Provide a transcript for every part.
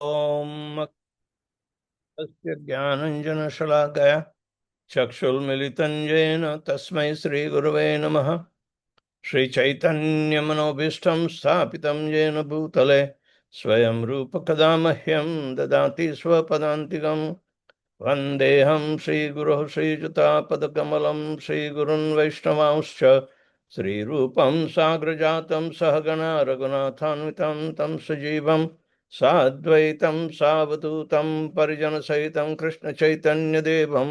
ॐ तस्य ज्ञानञ्जनशलाकया चक्षुर्मिलितं येन तस्मै श्रीगुरवे नमः। श्रीचैतन्यमनोभीष्टं स्थापितं येन भूतले स्वयं रूपकदा मह्यं ददाति स्वपदान्तिकम्। वन्देऽहं श्रीगुरोः श्रीयुतापदकमलं श्रीगुरुन् वैष्णवांश्च श्रीरूपं साग्रजातं सहगणा रघुनाथान्वितं तं सजीवं साद्वैतं सावधूतं परिजनसहितं कृष्णचैतन्यदेवं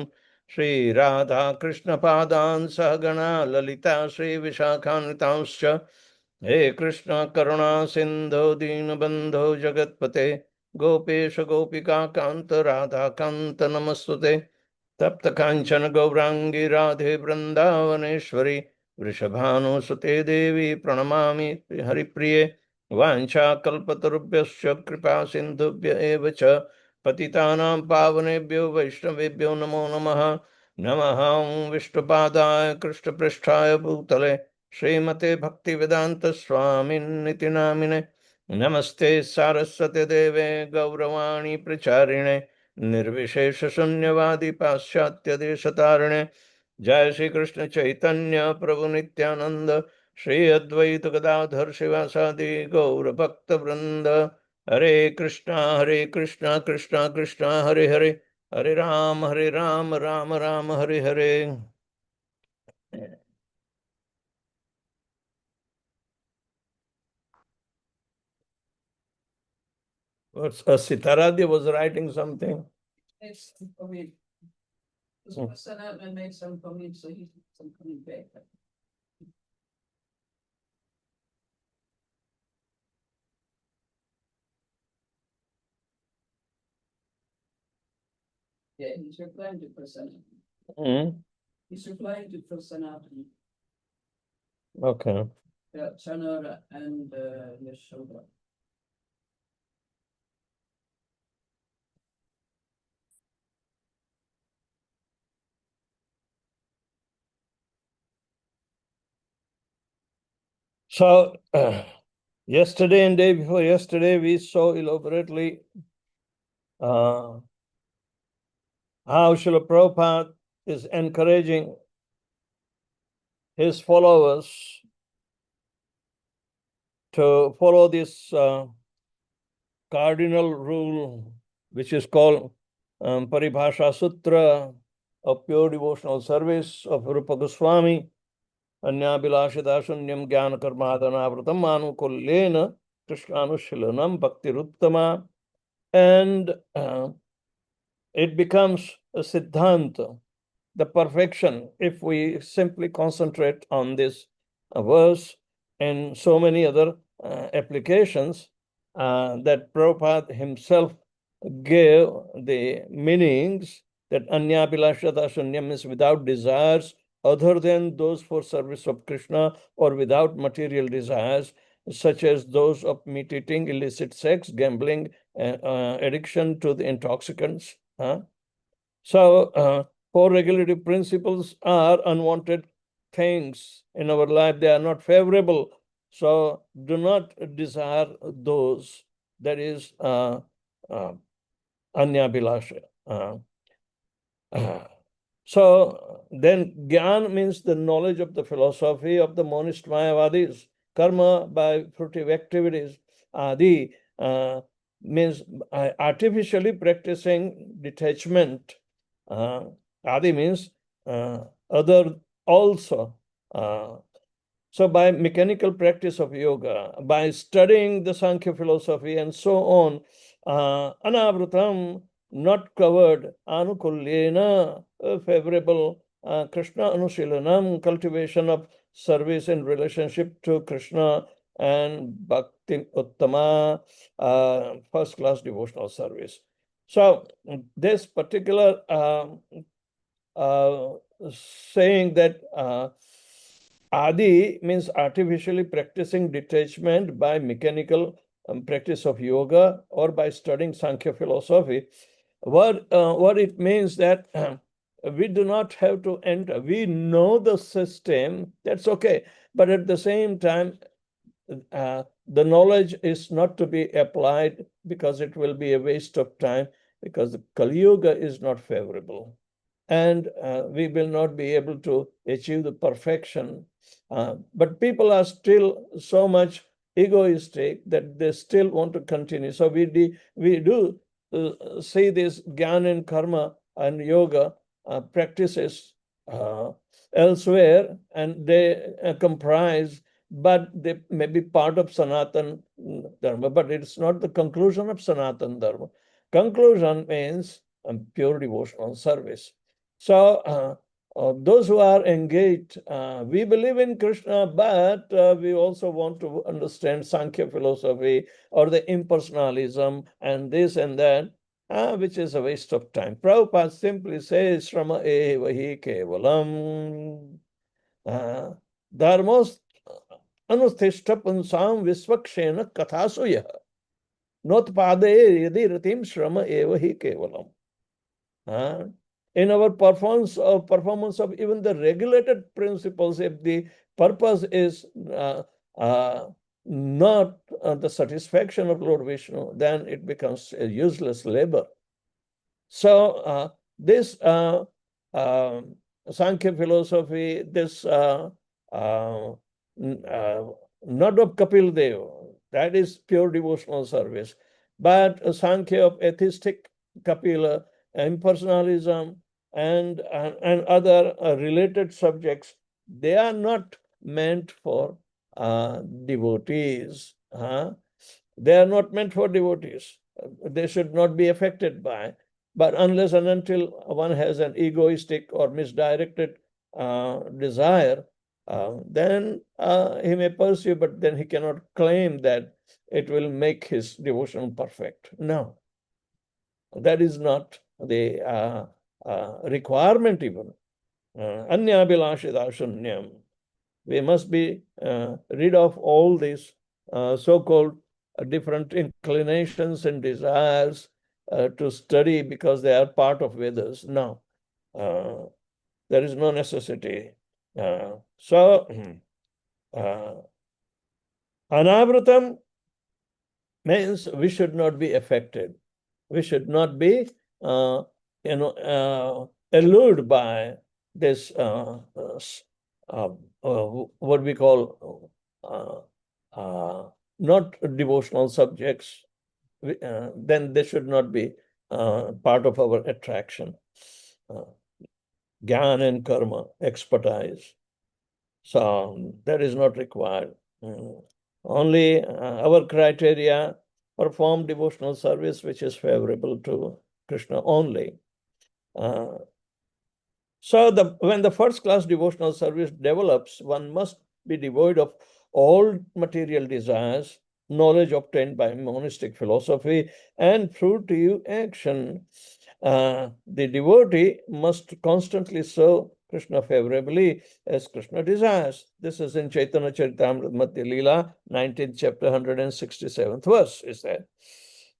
श्रीराधाकृष्णपादान् सहगणा ललिता श्रीविशाखान्वितांश्च हे कृष्ण करुणा सिन्धो दीनबन्धो जगत्पते गोपेश गोपिका कांत राधा कांत नमस्तुते। तप्त कांचन गौरांगी राधे वृंदावनेश्वरी वृषभानुसुते देवी प्रणमामि हरिप्रिये। वाञ्छाकल्पतरुभ्यश्च कृपा सिन्धुभ्य एव च पतितानां पावनेभ्यो वैष्णवेभ्यो नमो नमः। नमः विष्णुपादाय कृष्णपृष्ठाय भूतले श्रीमते भक्तिवेदांत स्वामिन्निति नामिने। नमस्ते सारस्वते देवे गौरवाणी प्रचारिणे निर्विशेष शून्यवादी पाश्चात्य देशतारिणे। जय श्री कृष्ण चैतन्य प्रभु नित्यानंद श्री अद्वैत गदाधर शिवासादि गौर भक्त वृंद। हरे Krishna Krishna Krishna Hare Hare Hare Ram Ram Ram Hare Hare. Sitaradya was writing something. Next COVID. So Sanatman made some comments, so he's some coming back. Yeah, he's replying to Sanatman. He's replying to Sanatman. Okay. Chanara and Yashoda. So, yesterday and day before yesterday, we saw elaborately how Srila Prabhupada is encouraging his followers to follow this cardinal rule, which is called Paribhasha Sutra of Pure Devotional Service of Rupa Goswami. अन्याभिलाषिदाशून्यं ज्ञानकर्मादनावृतम् आनुकूल्येन कृष्णानुशीलनम भक्तिरुत्तमा. And it becomes a siddhanta, the perfection, if we simply concentrate on this verse and so many other applications that Prabhupada himself gave the meanings, that anyabhilashata shunyam is without desires other than those for service of Krishna, or without material desires, such as those of meat eating, illicit sex, gambling, addiction to the intoxicants. So, four regulative principles are unwanted things in our life. They are not favorable. So, do not desire those. That is anyabhilasha. So then Gyan means the knowledge of the philosophy of the monist Mayavadis. Karma by fruitive activities. Adi means artificially practicing detachment. Adi means other also. So by mechanical practice of yoga, by studying the Sankhya philosophy and so on, anavrutam, not covered, anukulyena, favorable, Krishna anusilanam, cultivation of service in relationship to Krishna, and bhakti uttama, first class devotional service. So this particular saying that Adi means artificially practicing detachment by mechanical practice of yoga or by studying Sankhya philosophy. What it means that we do not have to enter. We know the system, that's okay. But at the same time, the knowledge is not to be applied because it will be a waste of time, because the Kali Yuga is not favorable. And we will not be able to achieve the perfection. But people are still so much egoistic that they still want to continue. So we do see this Gyan and Karma and Yoga practices elsewhere, and they comprise, but they may be part of Sanatan Dharma, but it's not the conclusion of Sanatan Dharma. Conclusion means pure devotional service. So those who are engaged, we believe in Krishna, but we also want to understand Sankhya philosophy or the impersonalism and this and that, which is a waste of time. Prabhupada simply says, Shrama eva hi kevalam dharmos anusthishta punsam visvakshena kathasuya notpade yadi ratim shrama eva hi kevalam. In our performance of even the regulated principles, if the purpose is not the satisfaction of Lord Vishnu, then it becomes a useless labor. So this Sankhya philosophy, this not of Kapil Dev, that is pure devotional service, but Sankhya of atheistic Kapila, impersonalism, and other related subjects, they are not meant for devotees. They are not meant for devotees. They should not be affected by. But unless and until one has an egoistic or misdirected desire, then he may pursue, but then he cannot claim that it will make his devotion perfect. No, that is not the requirement even. Anyabhilashita shunyam. We must be rid of all these so-called different inclinations and desires to study because they are part of Vedas. No, there is no necessity. So, anavratam means we should not be affected. We should not be, allured by this what we call not devotional subjects. Then they should not be part of our attraction. Gyan and karma, expertise. So that is not required. Only our criteria: perform devotional service which is favorable to Krishna only. So when the first class devotional service develops, one must be devoid of all material desires, knowledge obtained by monastic philosophy, and fruitive action. The devotee must constantly serve Krishna favorably as Krishna desires. This is in Chaitanya Charitamrita Madhya Leela, 19th chapter, 167th verse is that.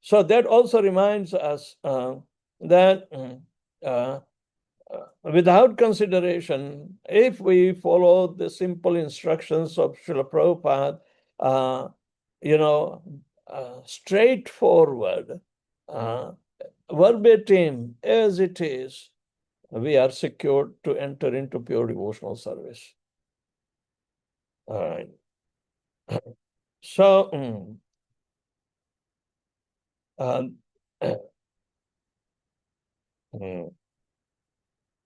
So that also reminds us that without consideration, if we follow the simple instructions of Srila Prabhupada, straightforward, verbatim as it is, we are secured to enter into pure devotional service. All right. So,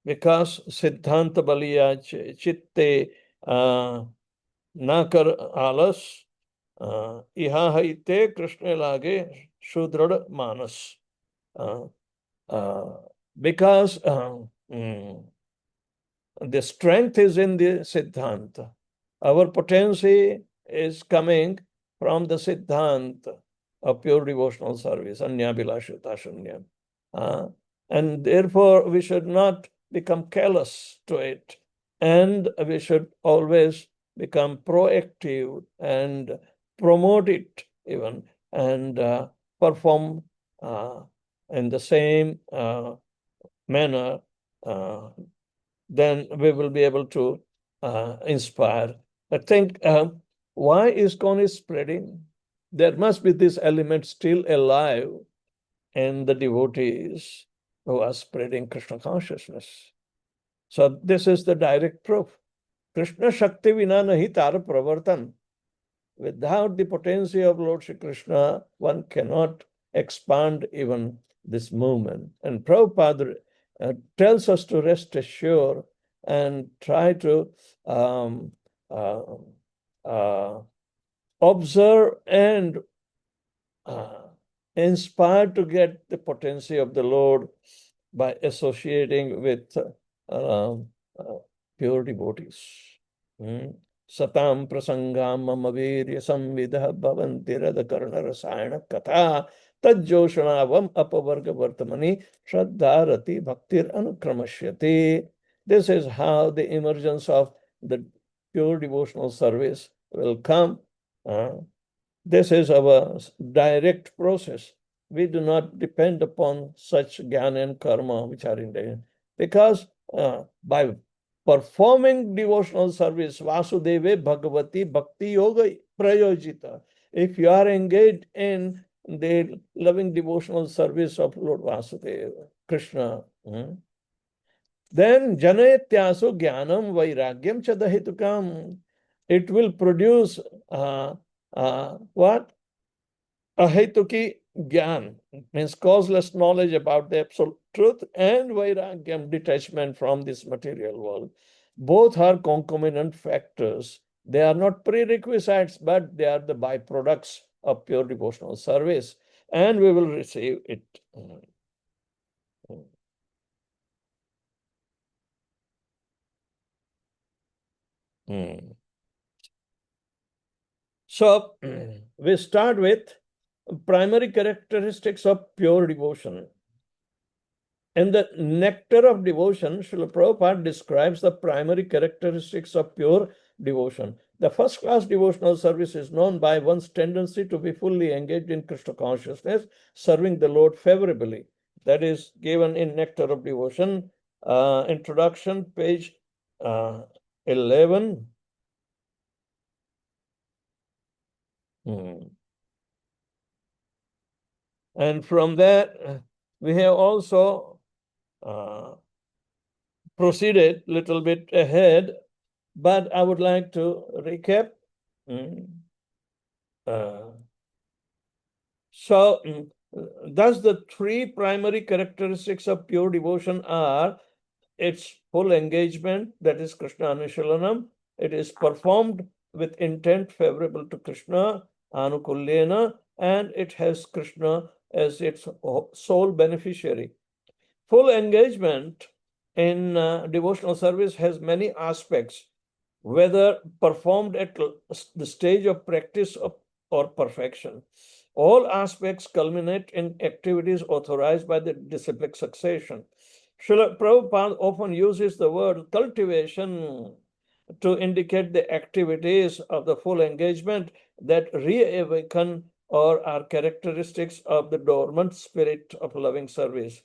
because Siddhanta Baliya Chitte Nakar Alas Iha Haite Krishna Lage Shudrad Manas. Because the strength is in the Siddhanta. Our potency is coming from the Siddhanta of pure devotional service, Anyabhilashita shunyam. And therefore, we should not become callous to it. And we should always become proactive and promote it even, and perform in the same manner. Then we will be able to inspire. I think why ISKCON is spreading? There must be this element still alive in the devotees who are spreading Krishna consciousness. So this is the direct proof. Krishna Shakti vina nahi tar pravartan. Without the potency of Lord Shri Krishna, one cannot expand even this movement. And Prabhupada tells us to rest assured and try to observe and inspire to get the potency of the Lord by associating with pure devotees. Satam prasangam mamavirya samvidha bhavanti radhakarna rasayana katha tajjoshanavam apavarga vartamani shraddharati bhaktir anukramashyati. This is how the emergence of the pure devotional service will come. This is our direct process. We do not depend upon such jnana and karma which are in there. Because by performing devotional service, Vasudeve Bhagavati Bhakti Yoga Prayojita, if you are engaged in the loving devotional service of Lord Vasudeva, Krishna, then Janayatyaso Jnanam Vairagyam Chadahitukam. It will produce what? Ahetuki Gyan, means causeless knowledge about the absolute truth, and Vairagyam, detachment from this material world. Both are concomitant factors. They are not prerequisites, but they are the byproducts of pure devotional service, and we will receive it. So we start with primary characteristics of pure devotion. In the Nectar of Devotion, Srila Prabhupada describes the primary characteristics of pure devotion. The first-class devotional service is known by one's tendency to be fully engaged in Krishna consciousness, serving the Lord favorably. That is given in Nectar of Devotion, introduction, page 11. And from that, we have also proceeded a little bit ahead, but I would like to recap. Thus the three primary characteristics of pure devotion are its full engagement, that is Krishna Anushlanam. It is performed with intent favorable to Krishna, Anukulyena, and it has Krishna as its sole beneficiary. Full engagement in devotional service has many aspects, whether performed at the stage of practice or perfection. All aspects culminate in activities authorized by the disciplic succession. Srila Prabhupada often uses the word cultivation to indicate the activities of the full engagement that reawaken or are characteristics of the dormant spirit of loving service.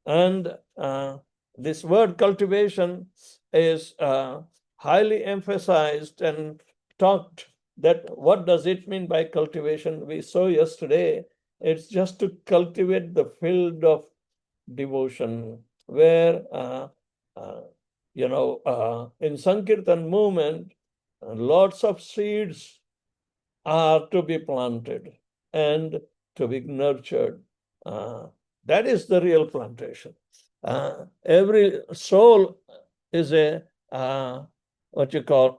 And this word cultivation is highly emphasized and talked that what does it mean by cultivation? We saw yesterday, it's just to cultivate the field of devotion, where in Sankirtan movement, lots of seeds are to be planted and to be nurtured. That is the real plantation. Every soul is a what you call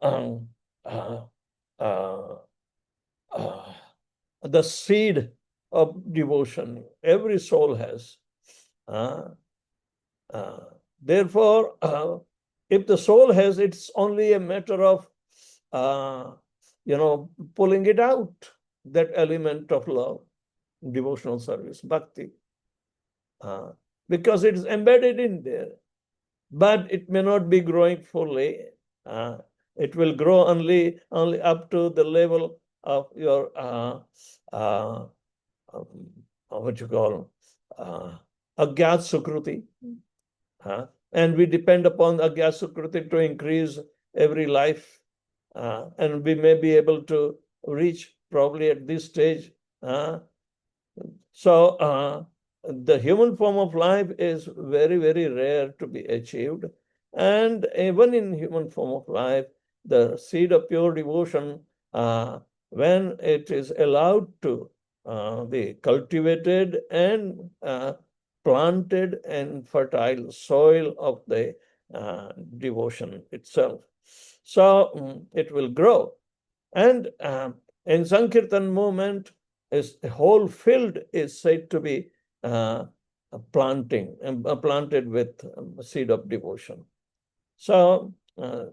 the seed of devotion. Every soul has. Therefore, if the soul has, it's only a matter of pulling it out, that element of love, devotional service, bhakti, because it is embedded in there, but it may not be growing fully. It will grow only up to the level of your what you call Agyat Sukruti. And we depend upon Agyat Sukruti to increase every life. And we may be able to reach probably at this stage. So the human form of life is very, very rare to be achieved. And even in human form of life, the seed of pure devotion, when it is allowed to be cultivated and planted in fertile soil of the devotion itself, so it will grow. And in Sankirtan movement, a whole field is said to be planted with seed of devotion. So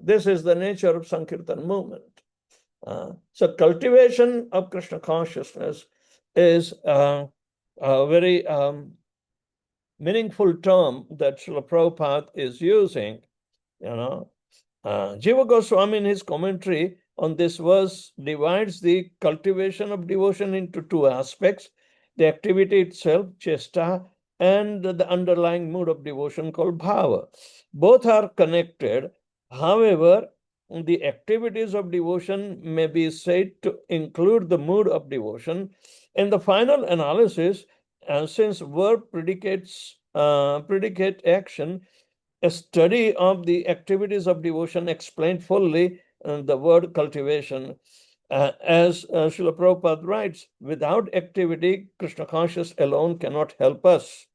this is the nature of Sankirtan movement. So cultivation of Krishna consciousness is a very meaningful term that Srila Prabhupada is using. Jiva Goswami in his commentary on this verse divides the cultivation of devotion into two aspects: the activity itself, chesta, and the underlying mood of devotion called bhava. Both are connected. However, the activities of devotion may be said to include the mood of devotion. In the final analysis, since verb predicate action, a study of the activities of devotion explained fully the word cultivation. As Srila Prabhupada writes, without activity, Krishna conscious alone cannot help us.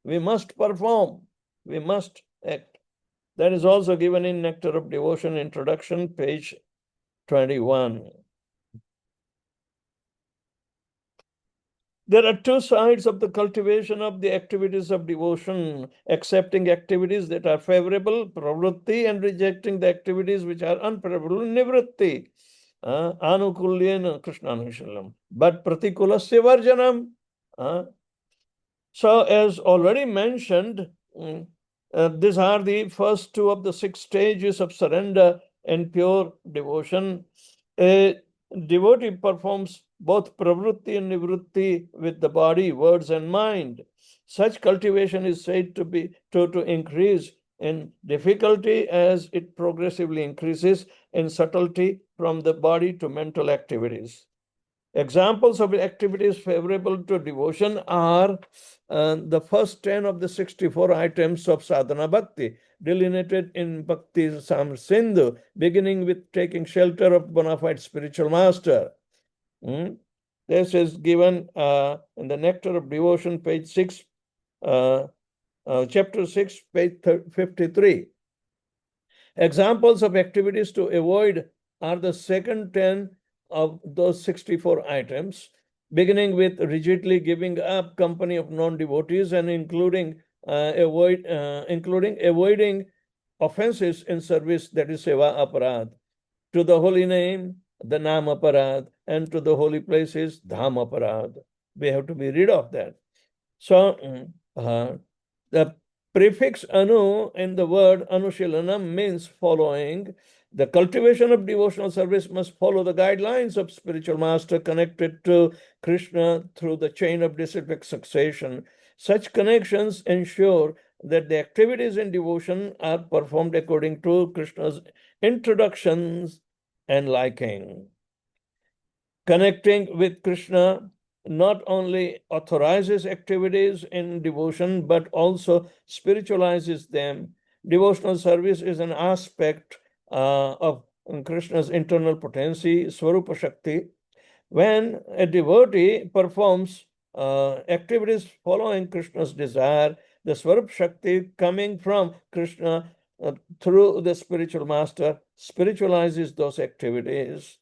We must perform. We must act. That is also given in Nectar of Devotion introduction, page 21. There are two sides of the cultivation of the activities of devotion: accepting activities that are favorable, pravritti, and rejecting the activities which are unfavorable, nivritti. Anukulyena Krishnanushalam. But pratikulasya varjanam. So as already mentioned, these are the first two of the 6 stages of surrender and pure devotion. A devotee performs both pravritti and nivritti with the body, words, and mind. Such cultivation is said to increase in difficulty as it progressively increases in subtlety from the body to mental activities. Examples of activities favorable to devotion are the first 10 of the 64 items of sadhana bhakti, delineated in Bhakti Samr Sindhu, beginning with taking shelter of bona fide spiritual master. This is given in the Nectar of Devotion, page 6, chapter 6, page 53. Examples of activities to avoid are the second 10 of those 64 items, beginning with rigidly giving up company of non-devotees and including avoiding offenses in service, that is seva aparad, to the holy name, the nam aparad, and to the holy places, dham aparad. We have to be rid of that. So the prefix anu in the word anushilanam means following. The cultivation of devotional service must follow the guidelines of spiritual master connected to Krishna through the chain of disciplic succession. Such connections ensure that the activities in devotion are performed according to Krishna's introductions and liking. Connecting with Krishna not only authorizes activities in devotion, but also spiritualizes them. Devotional service is an aspect of Krishna's internal potency, Swarupa Shakti. When a devotee performs activities following Krishna's desire, the Swarupa Shakti coming from Krishna through the spiritual master spiritualizes those activities.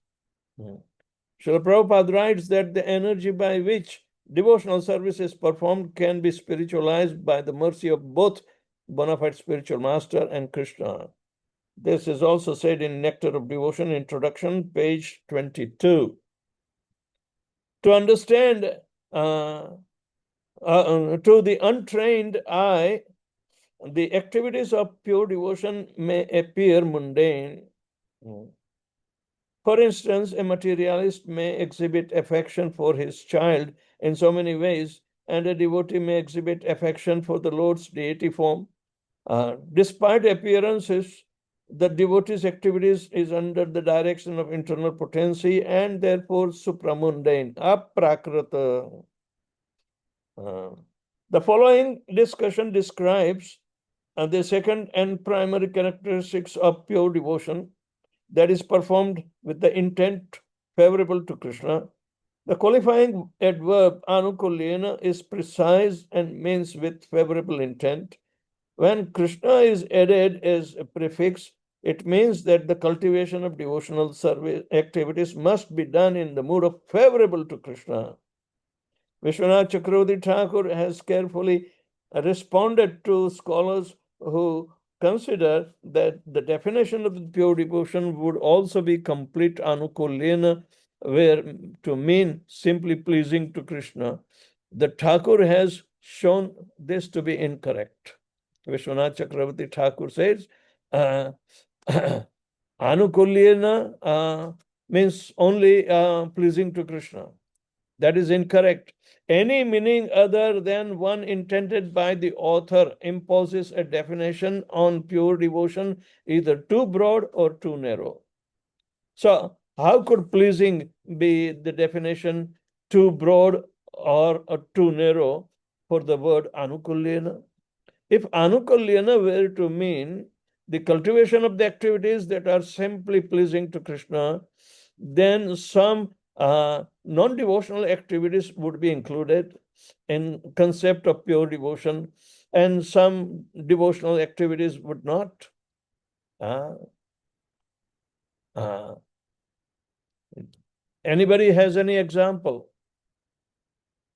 Srila Prabhupada writes that the energy by which devotional service is performed can be spiritualized by the mercy of both bona fide spiritual master and Krishna. This is also said in Nectar of Devotion, introduction, page 22. To understand to the untrained eye, the activities of pure devotion may appear mundane. For instance, a materialist may exhibit affection for his child in so many ways, and a devotee may exhibit affection for the Lord's deity form. Despite appearances the devotee's activities is under the direction of internal potency and therefore supramundane, aprakrita. The following discussion describes the second and primary characteristics of pure devotion, that is performed with the intent favorable to Krishna. The qualifying adverb anukulyena is precise and means with favorable intent. When Krishna is added as a prefix, it means that the cultivation of devotional service activities must be done in the mood of favorable to Krishna. Vishwanath Chakravarti Thakur has carefully responded to scholars who consider that the definition of pure devotion would also be complete anukulyena, where to mean simply pleasing to Krishna. The Thakur has shown this to be incorrect. Vishwanath Chakravarti Thakur says, anukulyena means only pleasing to Krishna. That is incorrect. Any meaning other than one intended by the author imposes a definition on pure devotion either too broad or too narrow. So, how could pleasing be the definition too broad or too narrow for the word anukulyena? If anukulyena were to mean the cultivation of the activities that are simply pleasing to Krishna, then some non-devotional activities would be included in concept of pure devotion, and some devotional activities would not. Anybody has any example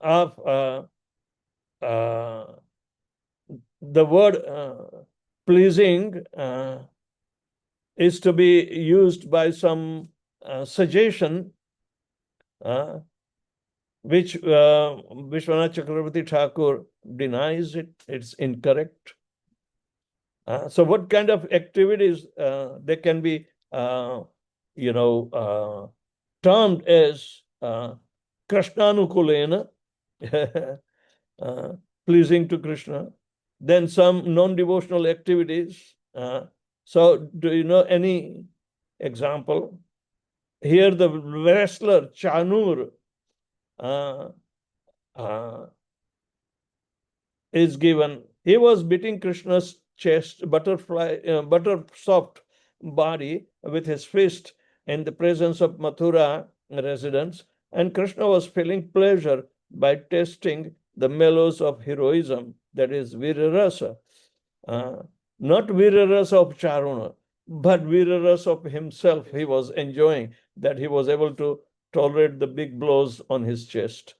of the word pleasing is to be used by some suggestion which Vishwanath Chakravarti Thakur denies it, it's incorrect. So what kind of activities they can be, termed as Krishnanukulena, pleasing to Krishna, then some non-devotional activities. So do you know any example? Here the wrestler Chanur is given. He was beating Krishna's chest, butter soft body with his fist in the presence of Mathura residents, and Krishna was feeling pleasure by tasting the mellows of heroism, that is Virarasa. Not Virarasa of Charuna, but Virarasa of himself he was enjoying, that he was able to tolerate the big blows on his chest.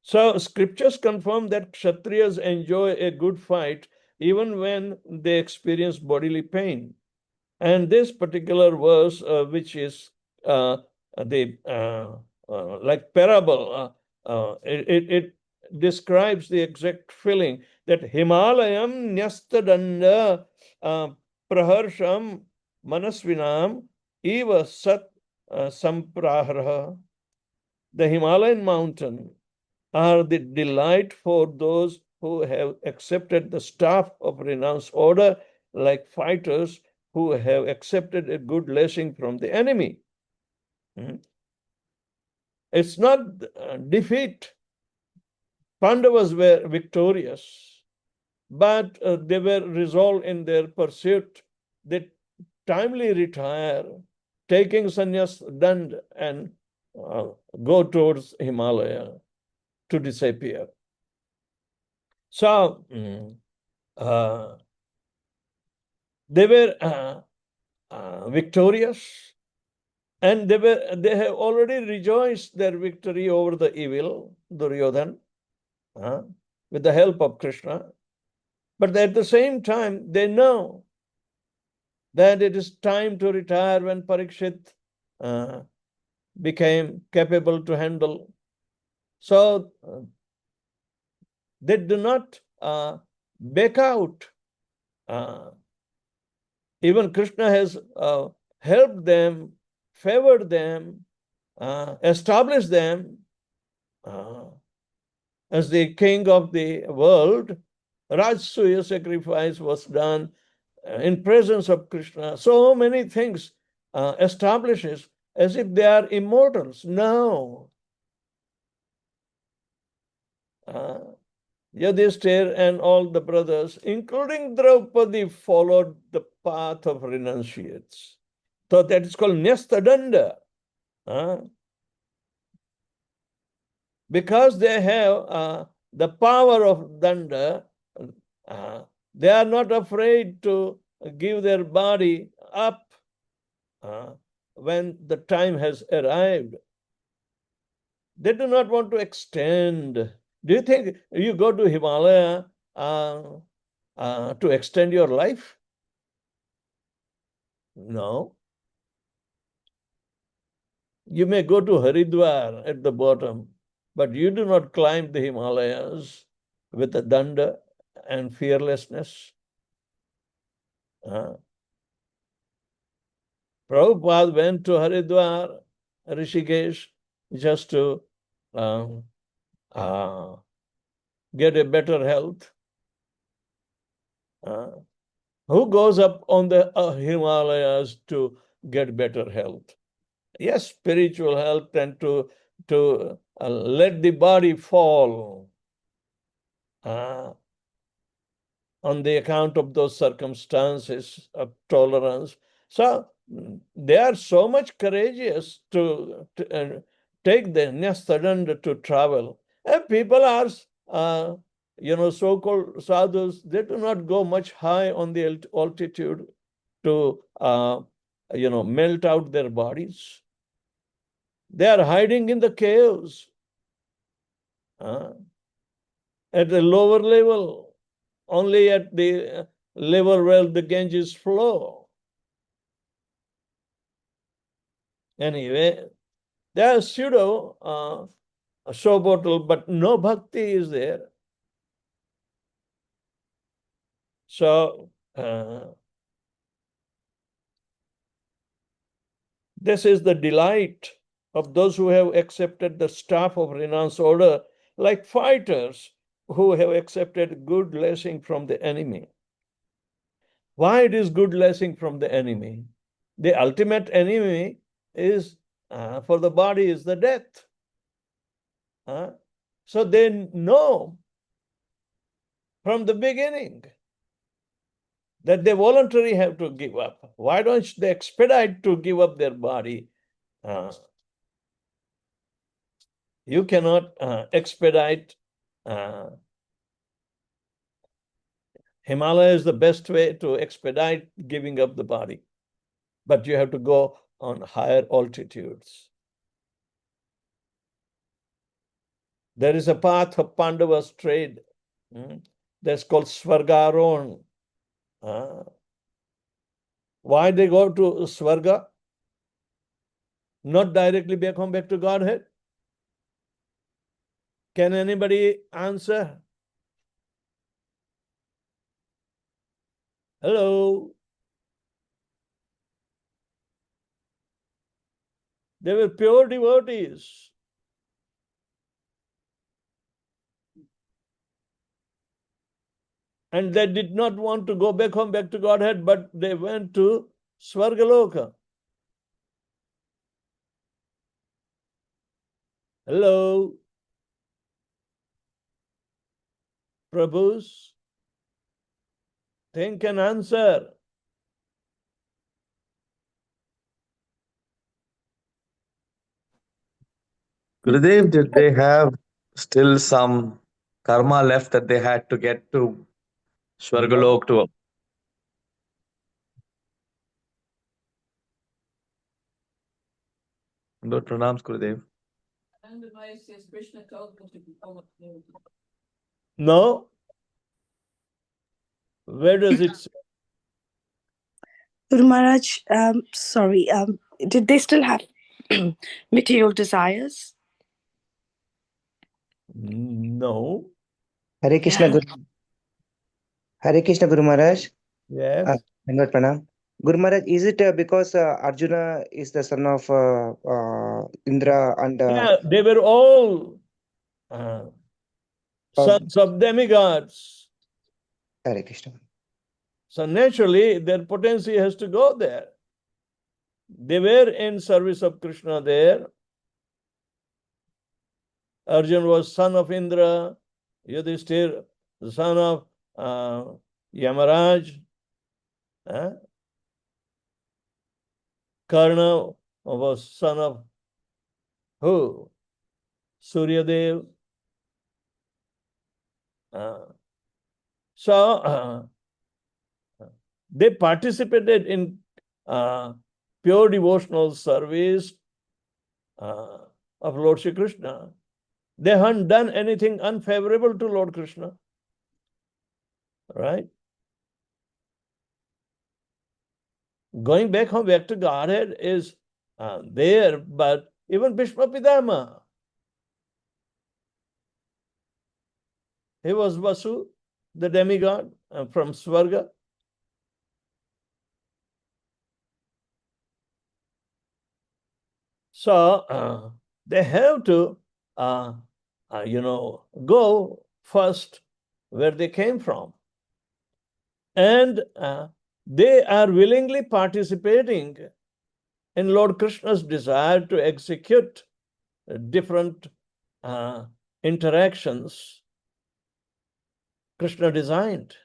So scriptures confirm that Kshatriyas enjoy a good fight even when they experience bodily pain. And this particular verse, which is like parable, it describes the exact feeling that Himalayam nyastadanda praharsham manasvinam eva sat samprahara. The Himalayan mountain are the delight for those who have accepted the staff of renounced order, like fighters who have accepted a good lashing from the enemy. It's not defeat. Pandavas were victorious, but they were resolved in their pursuit. They timely retire, taking sannyas dand and go towards Himalaya to disappear. So they were victorious, and they have already rejoiced their victory over the evil Duryodhan with the help of Krishna. But at the same time, they know that it is time to retire when Parikshit became capable to handle. So they do not back out. Even Krishna has helped them, favored them, established them as the king of the world, Rajasuya sacrifice was done in presence of Krishna. So many things establishes as if they are immortals. No. Yudhishthir and all the brothers, including Draupadi, followed the path of renunciates. So that is called Nyastadanda. Because they have the power of danda, they are not afraid to give their body up when the time has arrived. They do not want to extend. Do you think you go to Himalaya to extend your life? No. You may go to Haridwar at the bottom, but you do not climb the Himalayas with a danda and fearlessness. Prabhupada went to Haridwar, Rishikesh, just to get a better health. Who goes up on the Himalayas to get better health? Yes, spiritual health, and to let the body fall on the account of those circumstances of tolerance. So they are so much courageous to take the Nyastadanda to travel. And people are, so-called sadhus, they do not go much high on the altitude to, melt out their bodies. They are hiding in the caves at the lower level, only at the level where the Ganges flow. Anyway, they are pseudo showboatal, but no bhakti is there. So this is the delight of those who have accepted the staff of renounced order, like fighters who have accepted good blessing from the enemy. Why it is good blessing from the enemy? The ultimate enemy is for the body is the death. So they know from the beginning that they voluntarily have to give up. Why don't they expedite to give up their body? You cannot expedite. Himalaya is the best way to expedite giving up the body, but you have to go on higher altitudes. There is a path of Pandavas trade. That's called Svargaron. Why they go to Svarga? Not directly back to Godhead? Can anybody answer? Hello? They were pure devotees. And they did not want to go back to Godhead, but they went to Svargaloka. Hello? Prabhus? Think and answer. Gurudev, did they have still some karma left that they had to get to Swargalok to? Lord Pranams, Gurudev. And I says Krishna told them to become a devotee. No? Where does it say? Guru Maharaj, sorry, did they still have material desires? No. Hare Krishna, Hare Krishna, Guru Maharaj. Yes. Dhanavad Pranam. Guru Maharaj, is it because Arjuna is the son of Indra and... Yeah, they were all sons of demigods. Hare Krishna. So naturally, their potency has to go there. They were in service of Krishna there. Arjun was son of Indra, Yudhishthir, the son of Yamaraj. Karna was son of who? Suryadev. So they participated in pure devotional service of Lord Shri Krishna. They hadn't done anything unfavorable to Lord Krishna. Right? Going back home, back to Godhead is there, but even Bhishma Pitama, he was Vasu, the demigod from Swarga. So they have to, go first where they came from. And they are willingly participating in Lord Krishna's desire to execute different interactions Krishna designed.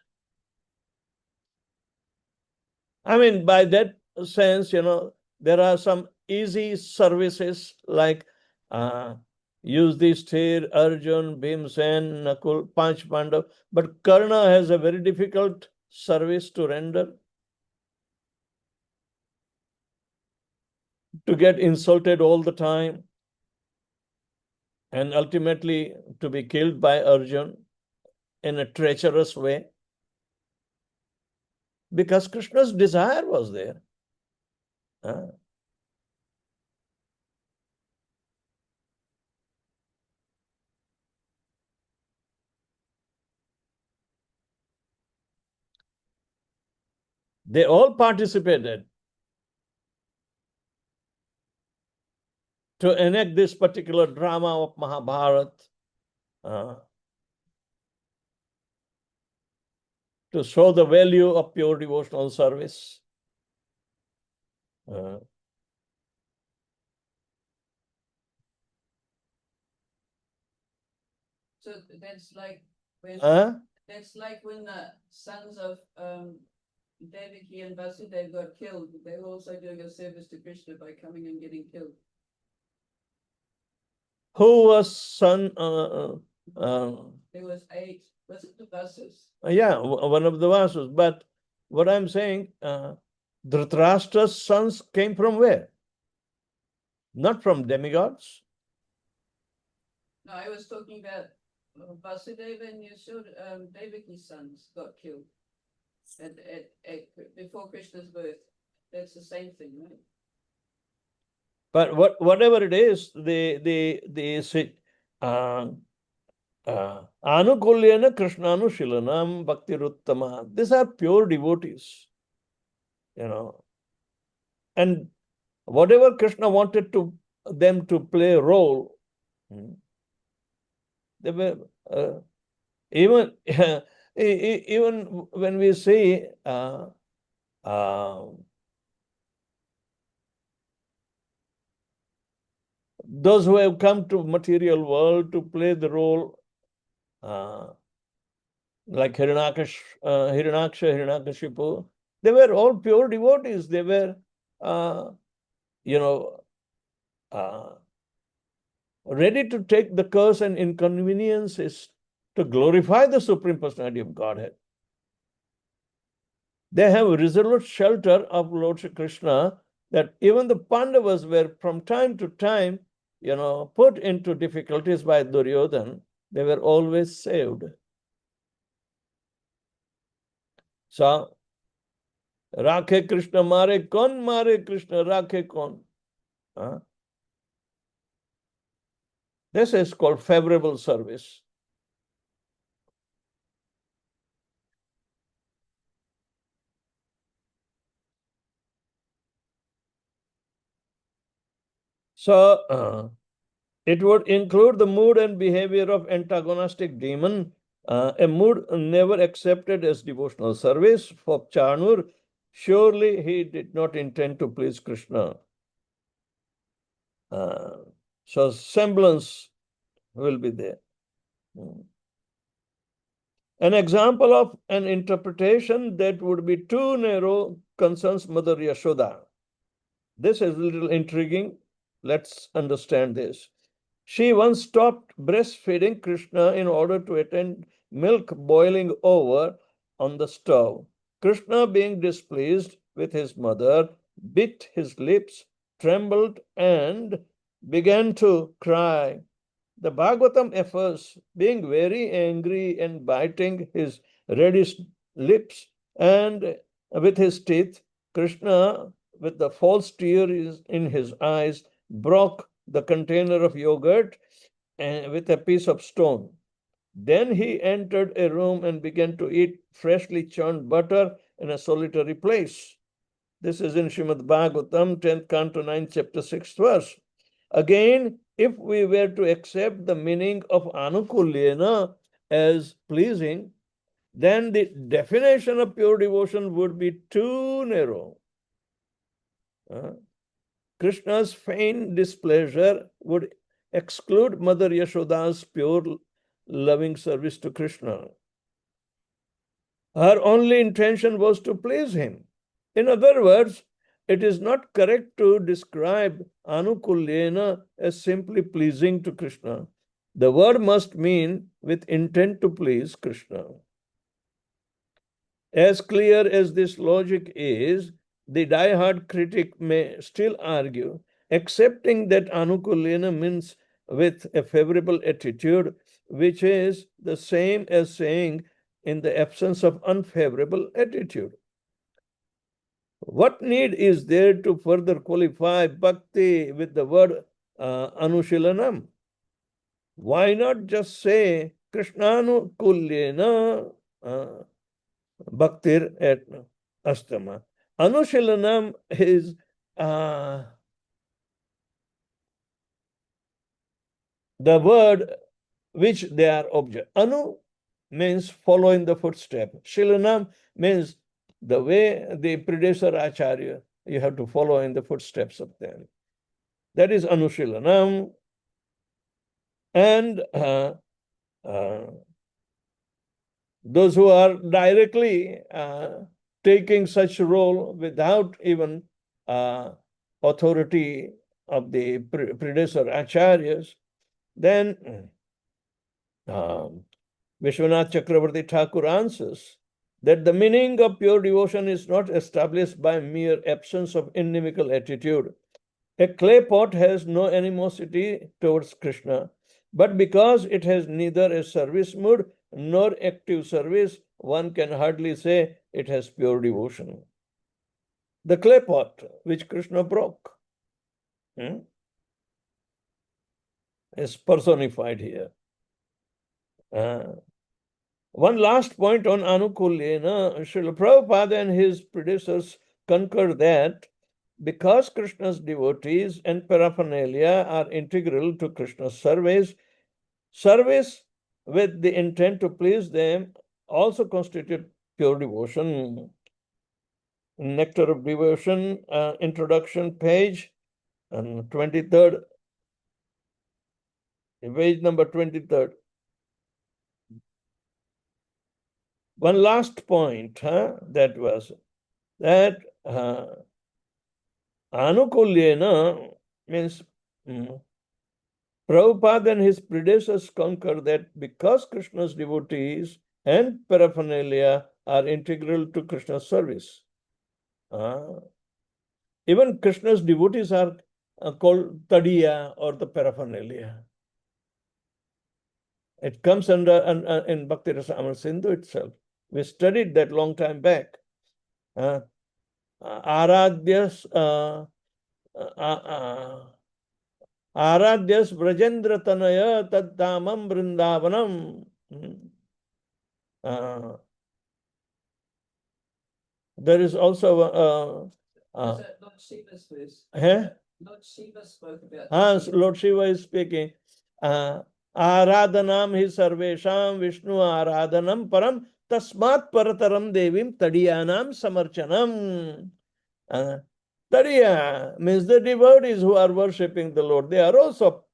I mean, by that sense, there are some easy services like Yudhishthir, Arjun, Bhimsen, Nakul, Panch Pandav, but Karna has a very difficult service to render. To get insulted all the time and ultimately to be killed by Arjun in a treacherous way, because Krishna's desire was there. They all participated to enact this particular drama of Mahabharata, to show the value of pure devotional service. So that's like when the sons of Devaki and Vasudeva got killed. They were also doing a service to Krishna by coming and getting killed. Who was son? There was 8. Was it the Vasus? Yeah, one of the Vasus. But what I'm saying, Dhritarashtra's sons came from where? Not from demigods. No, I was talking about Vasudeva and Yashoda, Devaki's sons got killed before Krishna's birth. That's the same thing, right? But whatever it is, they say Anukulyena Krishnanushilanam Bhaktiruttama. These are pure devotees, and whatever Krishna wanted them to play a role, they were even when we say those who have come to material world to play the role, like Hiranyaksha, Hiranyakashipu, they were all pure devotees. They were, ready to take the curse and inconveniences to glorify the Supreme Personality of Godhead. They have resolute shelter of Lord Shri Krishna, that even the Pandavas were from time to time, put into difficulties by Duryodhana. They were always saved. So, Rakhe Krishna mare Krishna rakhe kon. This is called favorable service. So, it would include the mood and behavior of antagonistic demon a mood never accepted as devotional service for Chanur. Surely he did not intend to please Krishna. So semblance will be there. An example of an interpretation that would be too narrow concerns Mother Yashoda. This is a little intriguing. Let's understand this. She once stopped breastfeeding Krishna in order to attend milk boiling over on the stove. Krishna, being displeased with his mother, bit his lips, trembled, and began to cry. The Bhagavatam affirms, being very angry and biting his reddish lips and with his teeth, Krishna, with the false tears in his eyes, broke the container of yogurt with a piece of stone. Then he entered a room and began to eat freshly churned butter in a solitary place. This is in Srimad Bhagavatam, 10th canto, 9th chapter, 6th verse. Again, if we were to accept the meaning of anukulyena as pleasing, then the definition of pure devotion would be too narrow. Krishna's feigned displeasure would exclude Mother Yashoda's pure loving service to Krishna. Her only intention was to please him. In other words, it is not correct to describe anukulyena as simply pleasing to Krishna. The word must mean with intent to please Krishna. As clear as this logic is, the die-hard critic may still argue, accepting that anukulyena means with a favorable attitude, which is the same as saying in the absence of unfavorable attitude. What need is there to further qualify bhakti with the word anushilanam? Why not just say Krishnaanukulyena bhaktir et astama? Anushilanam is the word which they are object. Anu means follow in the footstep. Shilanam means the way the predecessor acharya, you have to follow in the footsteps of them. That is anushilanam. And those who are directly taking such role without even authority of the predecessor acharyas, then Vishwanath Chakravarti Thakur answers that the meaning of pure devotion is not established by mere absence of inimical attitude. A clay pot has no animosity towards Krishna, but because it has neither a service mood nor active service, one can hardly say it has pure devotion. The clay pot which Krishna broke is personified here. One last point on anukulyena, Srila Prabhupada and his predecessors concur that because Krishna's devotees and paraphernalia are integral to Krishna's service, service with the intent to please them also constitute pure devotion. Nectar of Devotion, introduction page, and 23rd, page number 23rd. One last point, that was that anukulyena means Prabhupada and his predecessors concur that because Krishna's devotees and paraphernalia are integral to Krishna's service, even Krishna's devotees are called tadiya or the paraphernalia. It comes under in Bhakti Rasa Amar Sindhu itself. We studied that long time back. Aradyas Brajendra Tanaya Taddhamam Vrindavanam. There is also Is that Lord Shiva's verse? Lord Lord Shiva spoke about. Lord Shiva is speaking. Aradhanam hi sarvesham Vishnu aradhanam param tasmat parataram devim tadiyanam samarchanam. Tadiya means the devotees who are worshipping the Lord. They are also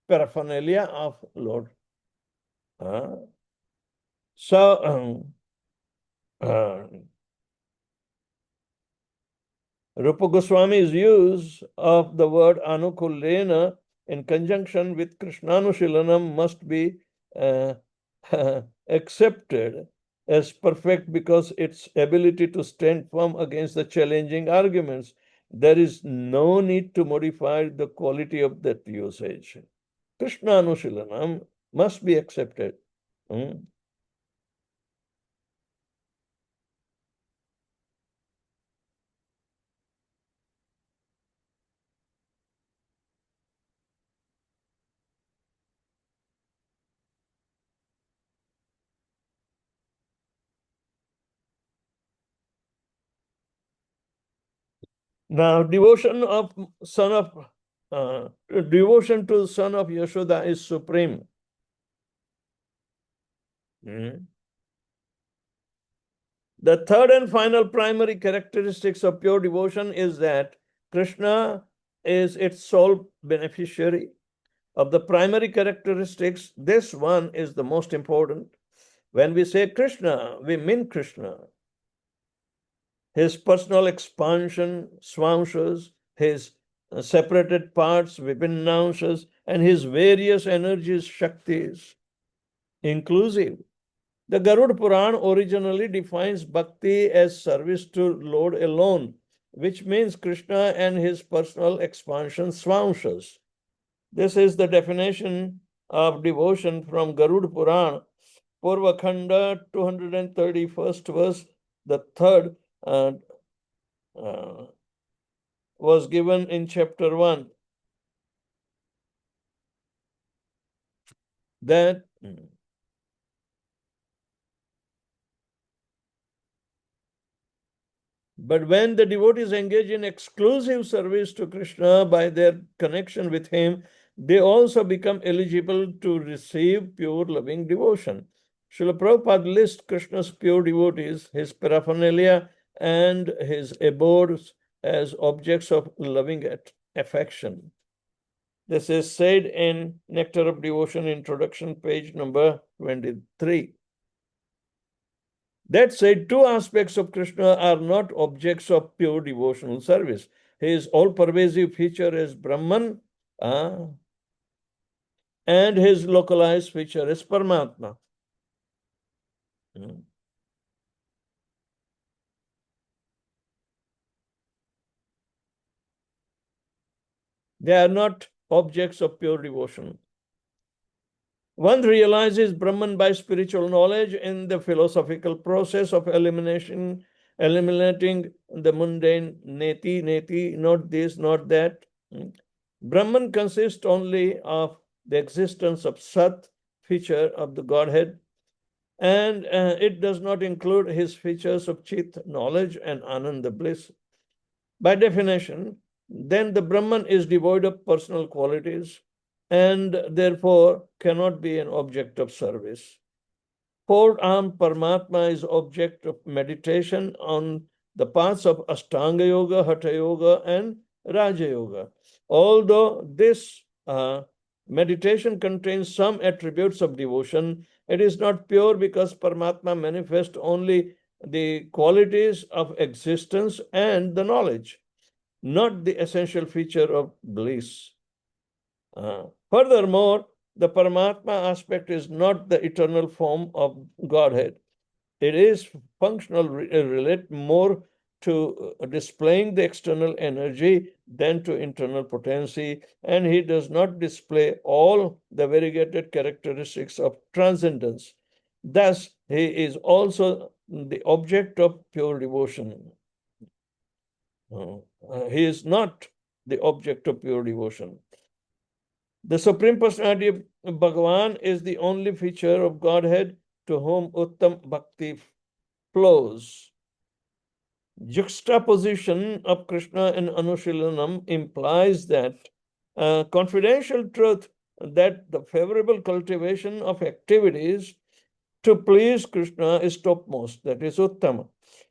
paraphernalia of Lord. Rupa Goswami's use of the word anukulena in conjunction with Krishnanushilanam must be accepted as perfect because its ability to stand firm against the challenging arguments. There is no need to modify the quality of that usage. Krishnanushilanam must be accepted. Now, devotion to the son of Yashoda is supreme. The third and final primary characteristics of pure devotion is that Krishna is its sole beneficiary. Of the primary characteristics, this one is the most important. When we say Krishna, we mean Krishna. His personal expansion, swamshas, his separated parts, vibhinnanshas, and his various energies, shaktis, inclusive. The Garud Puran originally defines bhakti as service to Lord alone, which means Krishna and his personal expansion, swamshas. This is the definition of devotion from Garud Puran, Purvakhanda, 231st verse, the third was given in chapter 1. That but when the devotees engage in exclusive service to Krishna by their connection with him, they also become eligible to receive pure loving devotion. Srila Prabhupada lists Krishna's pure devotees, his paraphernalia, and his abodes as objects of loving affection. This is said in Nectar of Devotion, introduction, page number 23. That said, two aspects of Krishna are not objects of pure devotional service. His all-pervasive feature is Brahman, and his localized feature is Paramatma. They are not objects of pure devotion. One realizes Brahman by spiritual knowledge in the philosophical process of eliminating the mundane neti, not this, not that. Brahman consists only of the existence of Sat, feature of the Godhead, and it does not include his features of Chit, knowledge, and Ananda, bliss. By definition, then the Brahman is devoid of personal qualities and therefore cannot be an object of service. Four-armed Paramatma is object of meditation on the paths of Ashtanga Yoga, Hatha Yoga, and Raja Yoga. Although this meditation contains some attributes of devotion, it is not pure because Paramatma manifests only the qualities of existence and the knowledge, not the essential feature of bliss. Furthermore, the Paramatma aspect is not the eternal form of Godhead. It is functional, relate more to displaying the external energy than to internal potency, and he does not display all the variegated characteristics of transcendence. Thus, he is also the object of pure devotion. He is not the object of pure devotion. The Supreme Personality of Bhagavan is the only feature of Godhead to whom Uttam Bhakti flows. Juxtaposition of Krishna and Anushilanam implies that confidential truth that the favorable cultivation of activities to please Krishna is topmost, that is Uttama.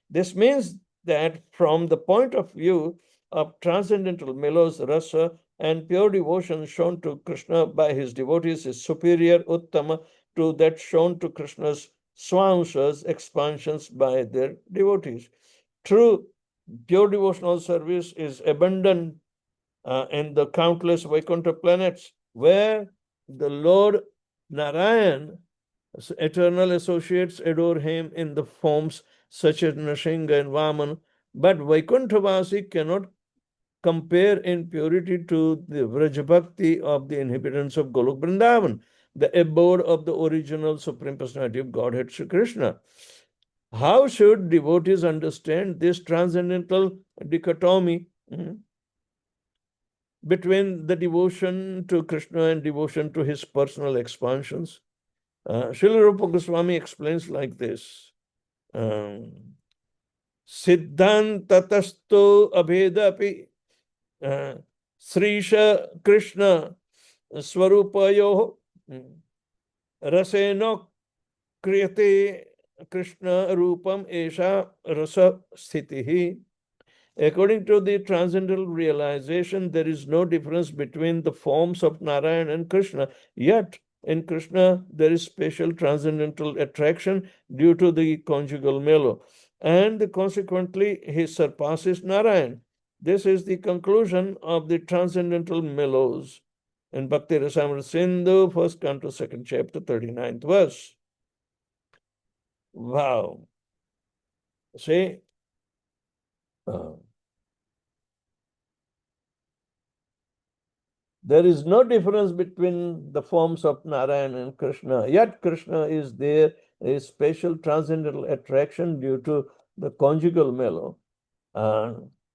This means that from the point of view of transcendental melos, rasa, and pure devotion shown to Krishna by his devotees is superior, Uttama, to that shown to Krishna's swamsas, expansions by their devotees. True pure devotional service is abundant in the countless Vaikuntha planets, where the Lord Narayan, eternal associates, adore him in the forms such as Nrsimha and Vaman. But Vaikunthavasi cannot compare in purity to the Vrajabhakti of the inhabitants of Golok Vrindavan, the abode of the original Supreme Personality of Godhead, Sri Krishna. How should devotees understand this transcendental dichotomy between the devotion to Krishna and devotion to his personal expansions? Srila Rupa Goswami explains like this. Siddhantatasto abhedapi Srisha Krishna Swarupayo Raseno Kriyate Krishna Rupam Esha Rasa Sthitihi. According to the transcendental realization, there is no difference between the forms of Narayan and Krishna. Yet, in Krishna, there is special transcendental attraction due to the conjugal melo, and consequently, he surpasses Narayan. This is the conclusion of the transcendental melos in Bhakti Rasamrita Sindhu, 1st canto, 2nd chapter, 39th verse. Wow. See, there is no difference between the forms of Narayan and Krishna. Yet Krishna is there, a special transcendental attraction due to the conjugal melo.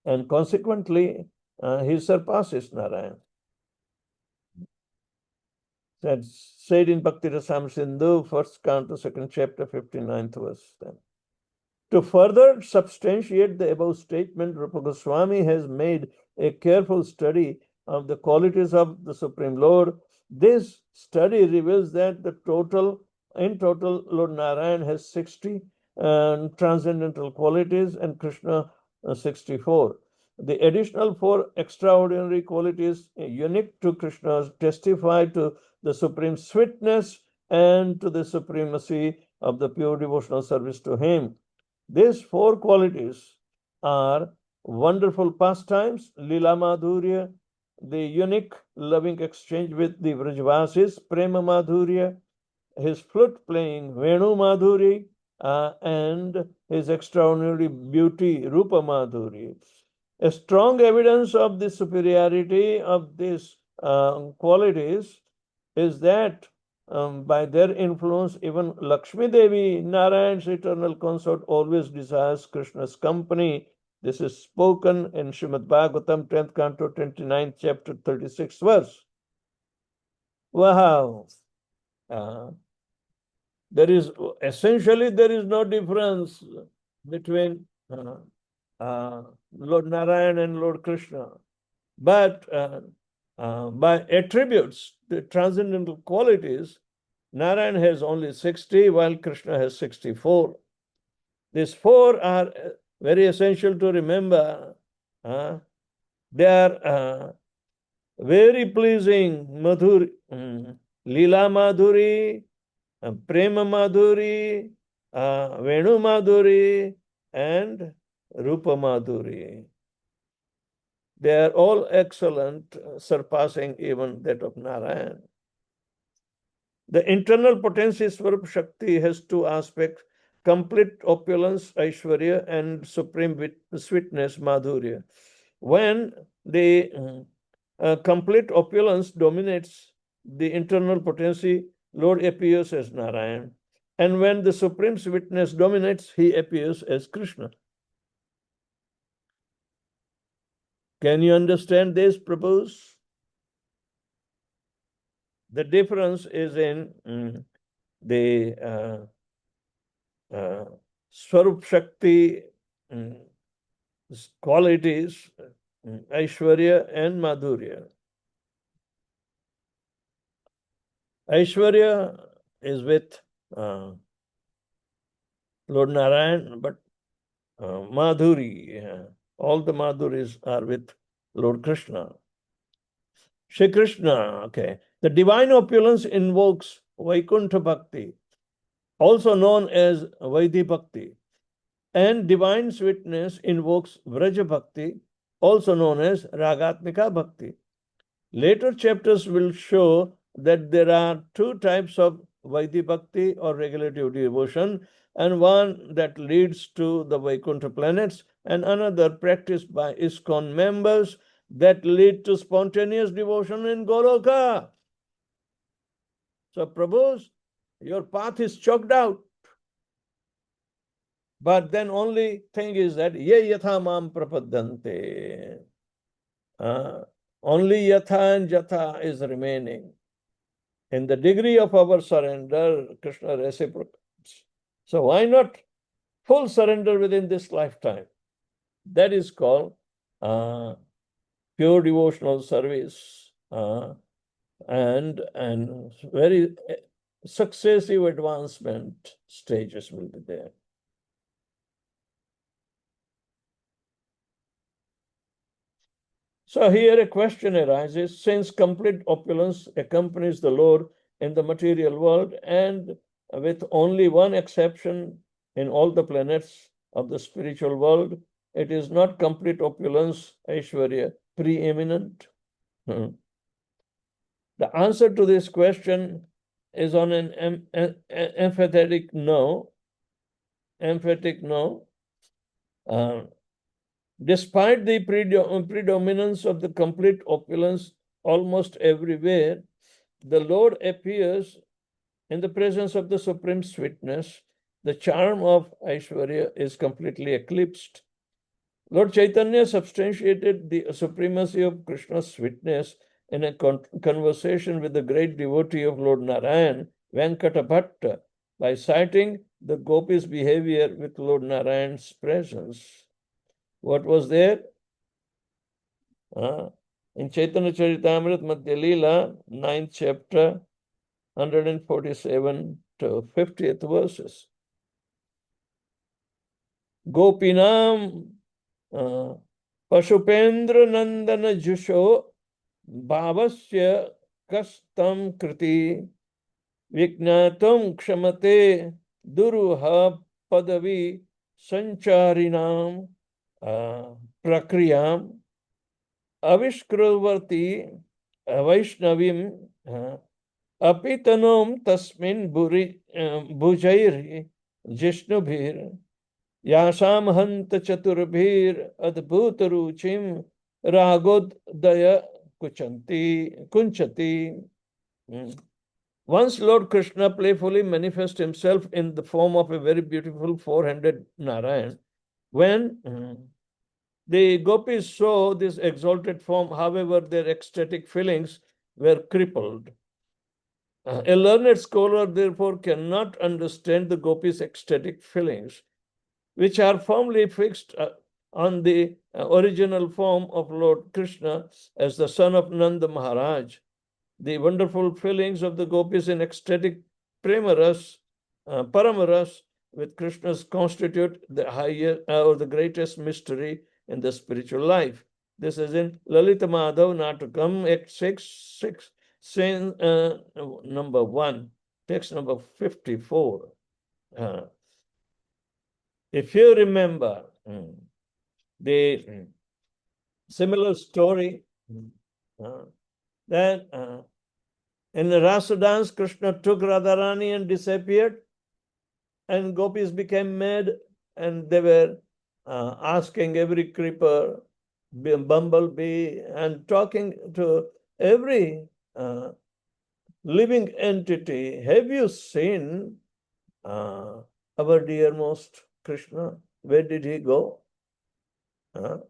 And consequently, he surpasses Narayan. That's said in Bhakti Rasamrita Sindhu, 1st canto, 2nd chapter, 59th verse. To further substantiate the above statement, Rupa Goswami has made a careful study of the qualities of the Supreme Lord. This study reveals that in total, Lord Narayan has 60 transcendental qualities and Krishna 64. The additional 4 extraordinary qualities unique to Krishna testify to the supreme sweetness and to the supremacy of the pure devotional service to him. These 4 qualities are wonderful pastimes, Lila Madhurya, the unique loving exchange with the Vrajvasis, Prema Madhurya, his flute playing, Venu Madhuri, and his extraordinary beauty, Rupa Madhuri. A strong evidence of the superiority of these qualities is that by their influence, even Lakshmi Devi, Narayan's eternal consort, always desires Krishna's company. This is spoken in Srimad Bhagavatam, 10th canto, 29th chapter, 36th verse. Wow. There is no difference between Lord Narayan and Lord Krishna. But by attributes, the transcendental qualities, Narayan has only 60, while Krishna has 64. These 4 are very essential to remember. They are very pleasing. Madhuri, Lila Madhuri, Prema Madhuri, Venu Madhuri, and Rupa Madhuri. They are all excellent, surpassing even that of Narayan. The internal potency Swarup Shakti has 2 aspects: complete opulence, Aishwarya, and supreme sweetness, Madhurya. When the complete opulence dominates the internal potency, Lord appears as Narayan. And when the supreme sweetness dominates, he appears as Krishna. Can you understand this, Prabhus? The difference is in the Swarup Shakti qualities, Aishwarya and Madhurya. Aishwarya is with Lord Narayan, but Madhuri, all the Madhuris are with Lord Krishna. Shri Krishna, okay. The divine opulence invokes Vaikuntha Bhakti, also known as Vaidhi Bhakti, and divine sweetness invokes Vraja Bhakti, also known as Ragatmika Bhakti. Later chapters will show that there are two types of Vaidhi Bhakti or regulative devotion, and one that leads to the Vaikuntha planets, and another practiced by ISKCON members that lead to spontaneous devotion in Goloka. So, Prabhus, your path is chalked out. But then only thing is that ye yatha mam prapaddante. Only yatha and jatha is remaining. In the degree of our surrender, Krishna reciprocates. So why not full surrender within this lifetime? That is called pure devotional service, and very successive advancement stages will be there. So here a question arises, since complete opulence accompanies the Lord in the material world, and with only one exception in all the planets of the spiritual world, it is not complete opulence, Aishwarya, preeminent? The answer to this question is on an emphatic no. Emphatic no. Despite the predominance of the complete opulence almost everywhere, the Lord appears in the presence of the supreme sweetness. The charm of Aishwarya is completely eclipsed. Lord Chaitanya substantiated the supremacy of Krishna's sweetness in a conversation with the great devotee of Lord Narayan, Venkata Bhatta, by citing the gopis' behavior with Lord Narayan's presence. What was there? In Chaitanya Charitamrita Madhya Leela, 9th chapter, 147 to 50th verses. Gopinam Pashupendra Nandana Jusho Bhavasya Kastam Kriti Vignatum Kshamate Duruha Padavi Sancharinam Prakriyam Avishkruvarti Vaishnavim Apitanum Tasmin Bujairi Jishnubhir Yasam Hanta Chaturbhir Adbhut Ruchim Ragodaya Kunchati. Once Lord Krishna playfully manifests himself in the form of a very beautiful four-handed Narayan. When the gopis saw this exalted form, however, their ecstatic feelings were crippled. A learned scholar, therefore, cannot understand the gopis' ecstatic feelings, which are firmly fixed on the original form of Lord Krishna as the son of Nanda Maharaj. The wonderful feelings of the gopis in ecstatic paramaras with Krishna's constitute the higher or the greatest mystery in the spiritual life. This is in Lalita Madhav Natakam, Act 6, scene number 1, text number 54. If you remember the similar story, that in the Rasa dance, Krishna took Radharani and disappeared, and gopis became mad, and they were asking every creeper, bumblebee, and talking to every living entity, have you seen our dearmost Krishna? Where did he go? The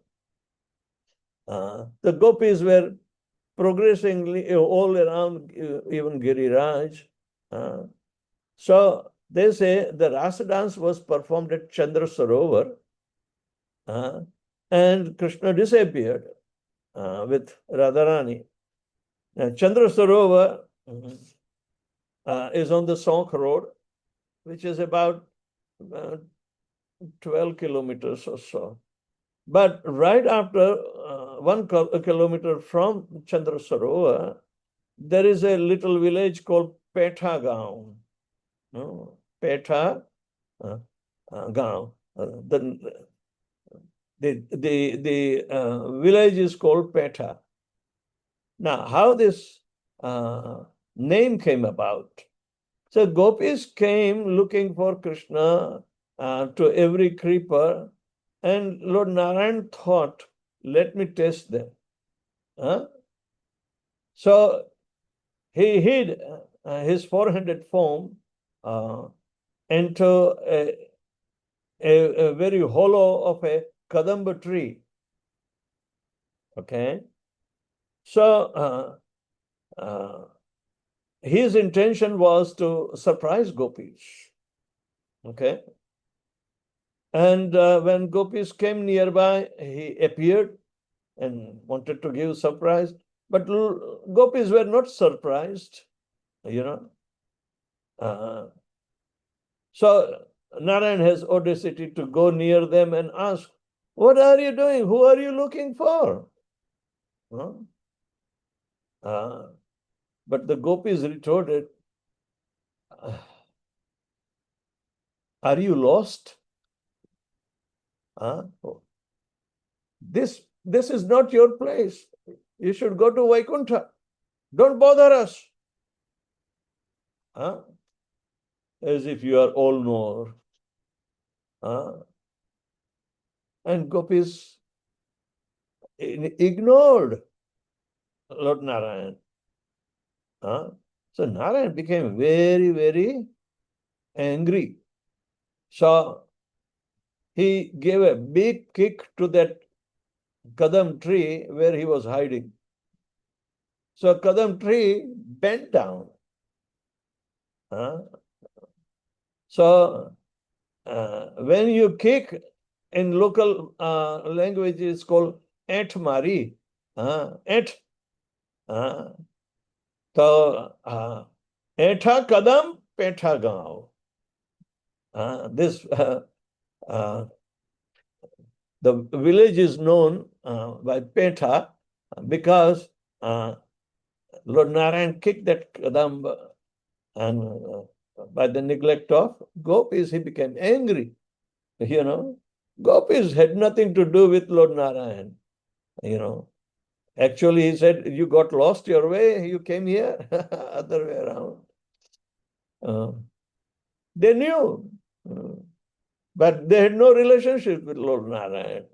gopis were progressively all around, even Giriraj. So they say the Rasa dance was performed at Chandra Sarovar, and Krishna disappeared with Radharani. Chandra Sarovar is on the Sonk Road, which is about 12 kilometers or so. But right after 1 kilometer from Chandra Sarovar, there is a little village called Petha Gaon. No? Petha Gaon. The village is called Petha. Now, how this name came about? So gopis came looking for Krishna to every creeper, and Lord Narayan thought, let me test them. So he hid his four-handed form into a very hollow of a kadamba tree. Okay. So his intention was to surprise gopis. Okay. And when gopis came nearby, he appeared and wanted to give surprise. But gopis were not surprised, you know. So Narayan has audacity to go near them and ask, what are you doing? Who are you looking for? But the gopis retorted, are you lost? This is not your place. You should go to Vaikuntha. Don't bother us. As if you are all-knower. And gopis ignored Lord Narayan. So Narayan became very, very angry. So he gave a big kick to that kadam tree where he was hiding. So kadam tree bent down. So when you kick in local language, it's called et mari. Et. So etha kadam petha gaon. This the village is known by Petha because Lord Narayan kicked that kadam, and by the neglect of gopis, he became angry. You know, gopis had nothing to do with Lord Narayan. You know, actually, he said, you got lost your way, you came here, other way around. They knew, but they had no relationship with Lord Narayan,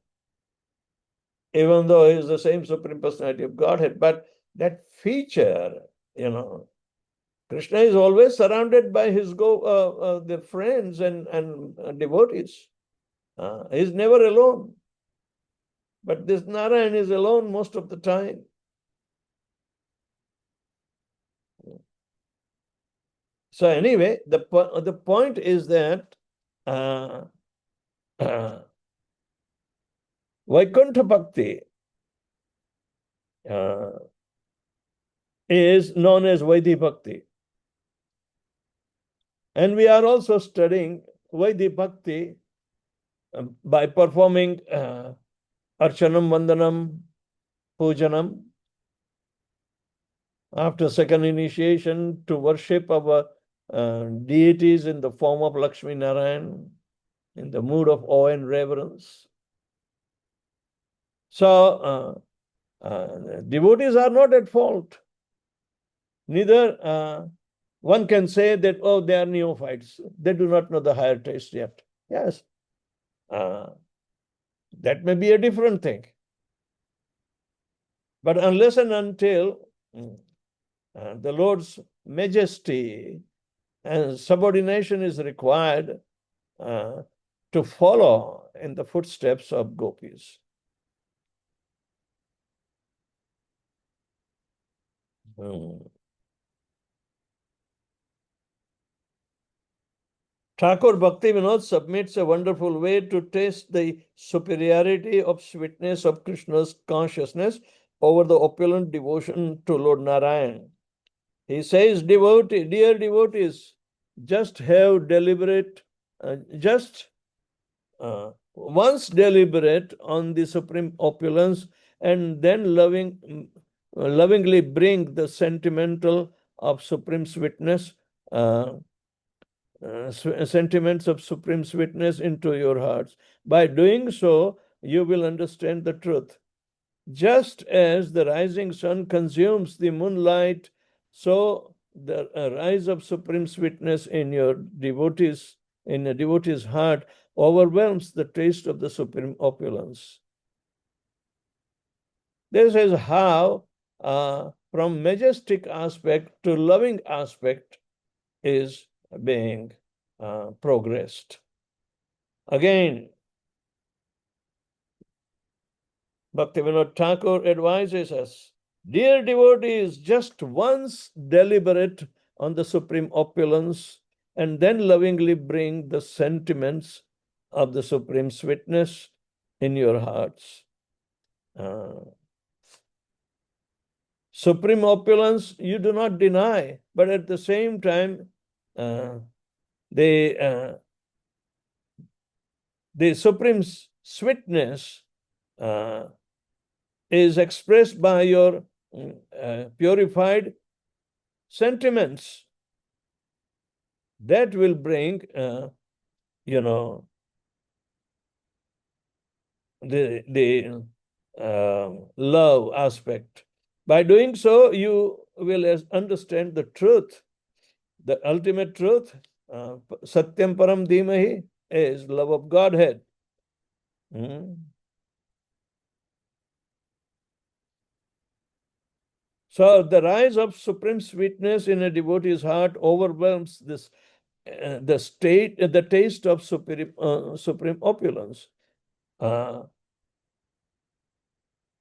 even though he is the same Supreme Personality of Godhead. But that feature, you know, Krishna is always surrounded by his the friends and devotees. He's never alone. But this Narayan is alone most of the time. So anyway, the point is that Vaikuntha Bhakti is known as Vaidhi Bhakti. And we are also studying Vaidhi Bhakti by performing Archanam, Vandanam, Pujanam. After second initiation, to worship our deities in the form of Lakshmi Narayan, in the mood of awe and reverence. So, devotees are not at fault. Neither one can say that, oh, they are neophytes. They do not know the higher taste yet. Yes. That may be a different thing. But unless and until the Lord's majesty and subordination is required to follow in the footsteps of gopis. Thakur Bhakti Vinod submits a wonderful way to taste the superiority of sweetness of Krishna's consciousness over the opulent devotion to Lord Narayan. He says, dear devotees, just have deliberate, once deliberate on the supreme opulence, and then lovingly bring the sentimental of supreme sweetness, sentiments of supreme sweetness into your hearts. By doing so, you will understand the truth. Just as the rising sun consumes the moonlight, so the rise of supreme sweetness in a devotee's heart overwhelms the taste of the supreme opulence. This is how, from majestic aspect to loving aspect, is being progressed. Again, Bhaktivinoda Thakur advises us, dear devotees, just once deliberate on the supreme opulence and then lovingly bring the sentiments of the supreme sweetness in your hearts. Supreme opulence you do not deny, but at the same time, the supreme sweetness is expressed by your purified sentiments. That will bring, the love aspect. By doing so, you will understand the truth, the ultimate truth. Satyam Param Dhimahi is love of Godhead. So the rise of supreme sweetness in a devotee's heart overwhelms this, the taste of supreme opulence.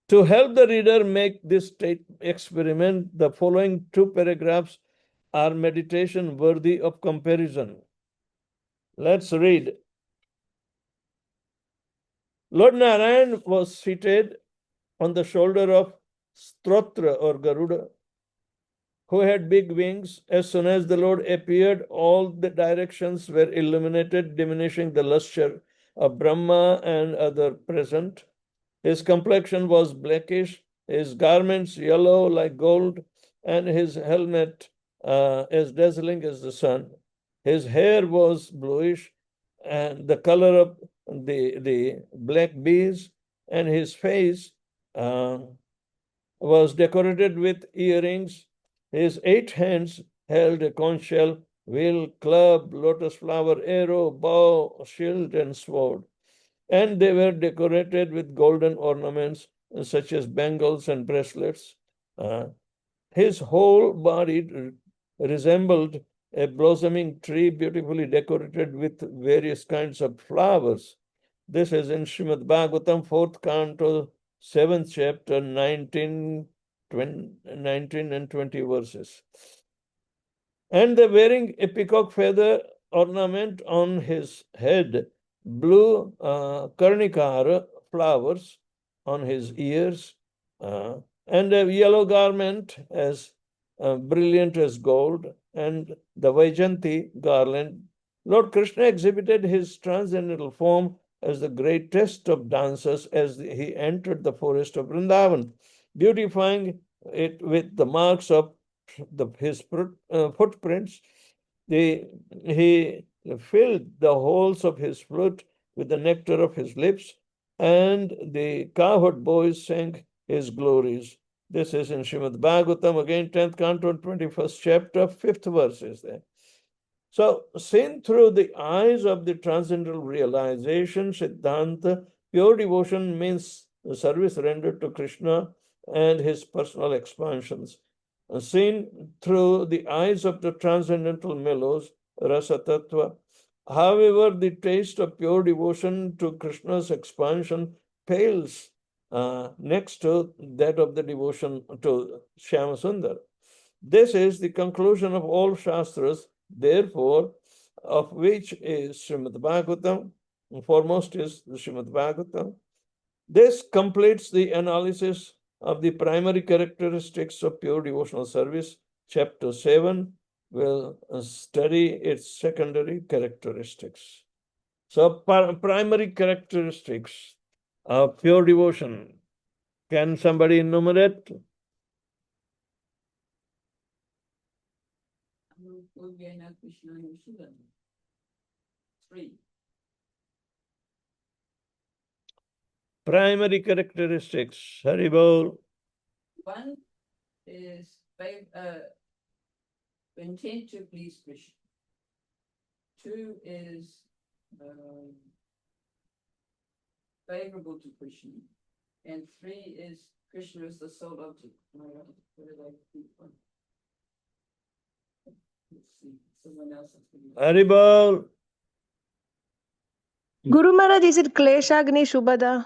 To help the reader make this experiment, the following 2 paragraphs are meditation worthy of comparison. Let's read. Lord Narayan was seated on the shoulder of Strotra or Garuda, who had big wings. As soon as the Lord appeared, all the directions were illuminated, diminishing the luster of Brahma and other present. His complexion was blackish, his garments yellow like gold, and his helmet as dazzling as the sun. His hair was bluish and the color of the black bees, and his face was decorated with earrings. His 8 hands held a conch shell, wheel, club, lotus flower, arrow, bow, shield, and sword. And they were decorated with golden ornaments such as bangles and bracelets. His whole body resembled a blossoming tree beautifully decorated with various kinds of flowers. This is in Srimad Bhagavatam, 4th canto, 7th chapter, 19 and 20 verses. And the wearing a peacock feather ornament on his head, blue karnikara flowers on his ears, and a yellow garment as brilliant as gold, and the Vaijanti garland. Lord Krishna exhibited his transcendental form as the greatest of dancers as he entered the forest of Vrindavan, beautifying it with the marks of his footprints. He filled the holes of his flute with the nectar of his lips, and the cowherd boys sang his glories. This is in Srimad Bhagavatam, again 10th canto, 21st chapter, 5th verse is there. So, seen through the eyes of the transcendental realization, Siddhanta, pure devotion means the service rendered to Krishna and his personal expansions. Seen through the eyes of the transcendental mellows, Rasa Tattva. However, the taste of pure devotion to Krishna's expansion pales next to that of the devotion to Shyama Sundar. This is the conclusion of all Shastras, therefore, of which is Srimad Bhagavatam. Foremost is the Srimad Bhagavatam. This completes the analysis of the primary characteristics of pure devotional service chapter 7 will study its secondary characteristics. So, primary characteristics of pure devotion. Can somebody enumerate? Anukulyena Krishna Nushilan. 3. Primary characteristics. Haribol. 1 is intent to please Krishna. 2 is favorable to Krishna. And 3 is Krishna is the sole object. Let's see, someone else has to be. Haribol. Guru Maharaj, is it Kleshagni Shubhada?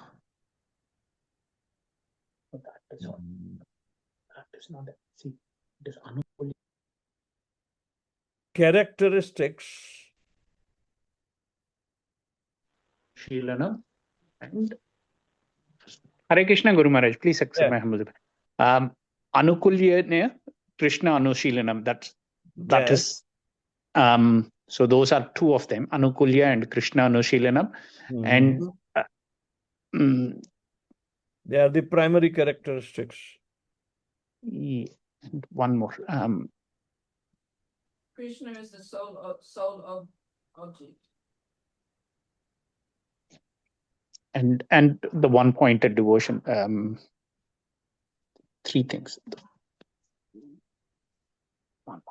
Characteristics. Sheelanam and Hare Krishna Guru Maharaj, please accept Yeah. my humble. Anukulyena Krishna Anushilanam. That Yes. is so those are 2 of them, Anukulya and Krishna Anushilanam. And they are the primary characteristics. one more. Krishna is the sole object. And the one pointed devotion. 3 things. One.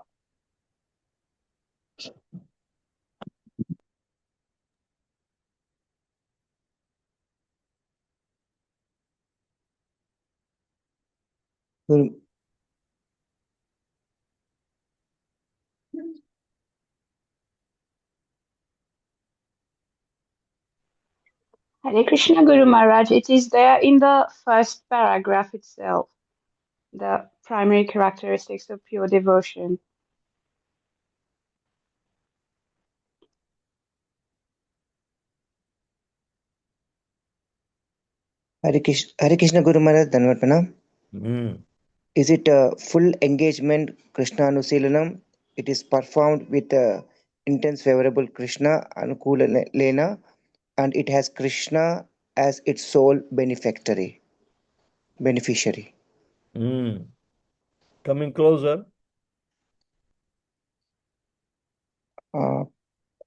Guru, Hare Krishna Guru Maharaj, it is there in the first paragraph itself, the primary characteristics of pure devotion. Hare Krishna Guru Maharaj, Dhanavad Pranam. Is it a full engagement Krishna Anusilanam? It is performed with intense favorable Krishna Anukula Lena, and it has Krishna as its sole beneficiary. Coming closer.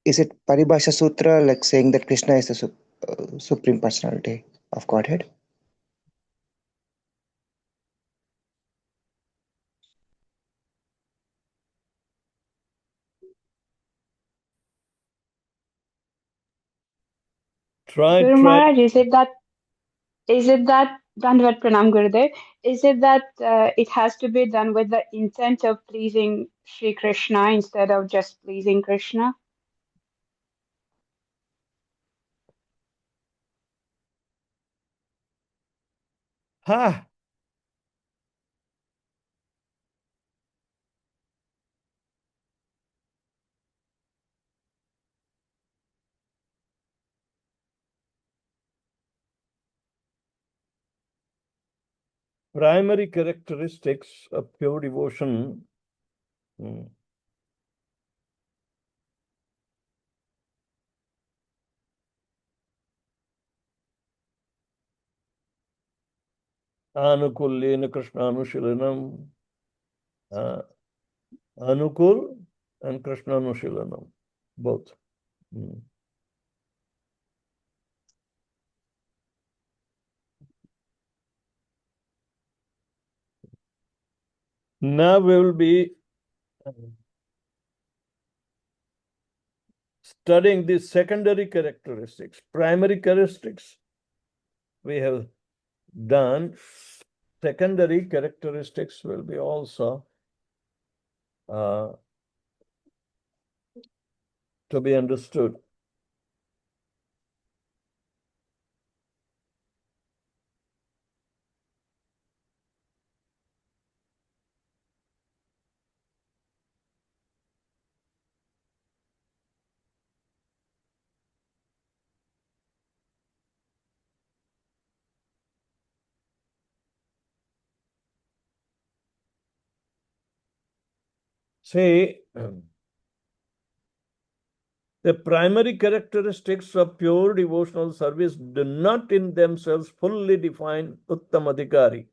Is it Paribhasha Sutra, like saying that Krishna is the Supreme Personality of Godhead? Guru Maharaj, is it that Dandavad Pranam Gurudev, is it that it has to be done with the intent of pleasing Sri Krishna instead of just pleasing Krishna? Ha! Primary characteristics of pure devotion. Anukulyena Krishna Anushilanam. Anukul and Krishna Anushilanam. Both. Now we will be studying the secondary characteristics. Primary characteristics we have done. Secondary characteristics will be also to be understood. See, the primary characteristics of pure devotional service do not in themselves fully define Uttamadhikari.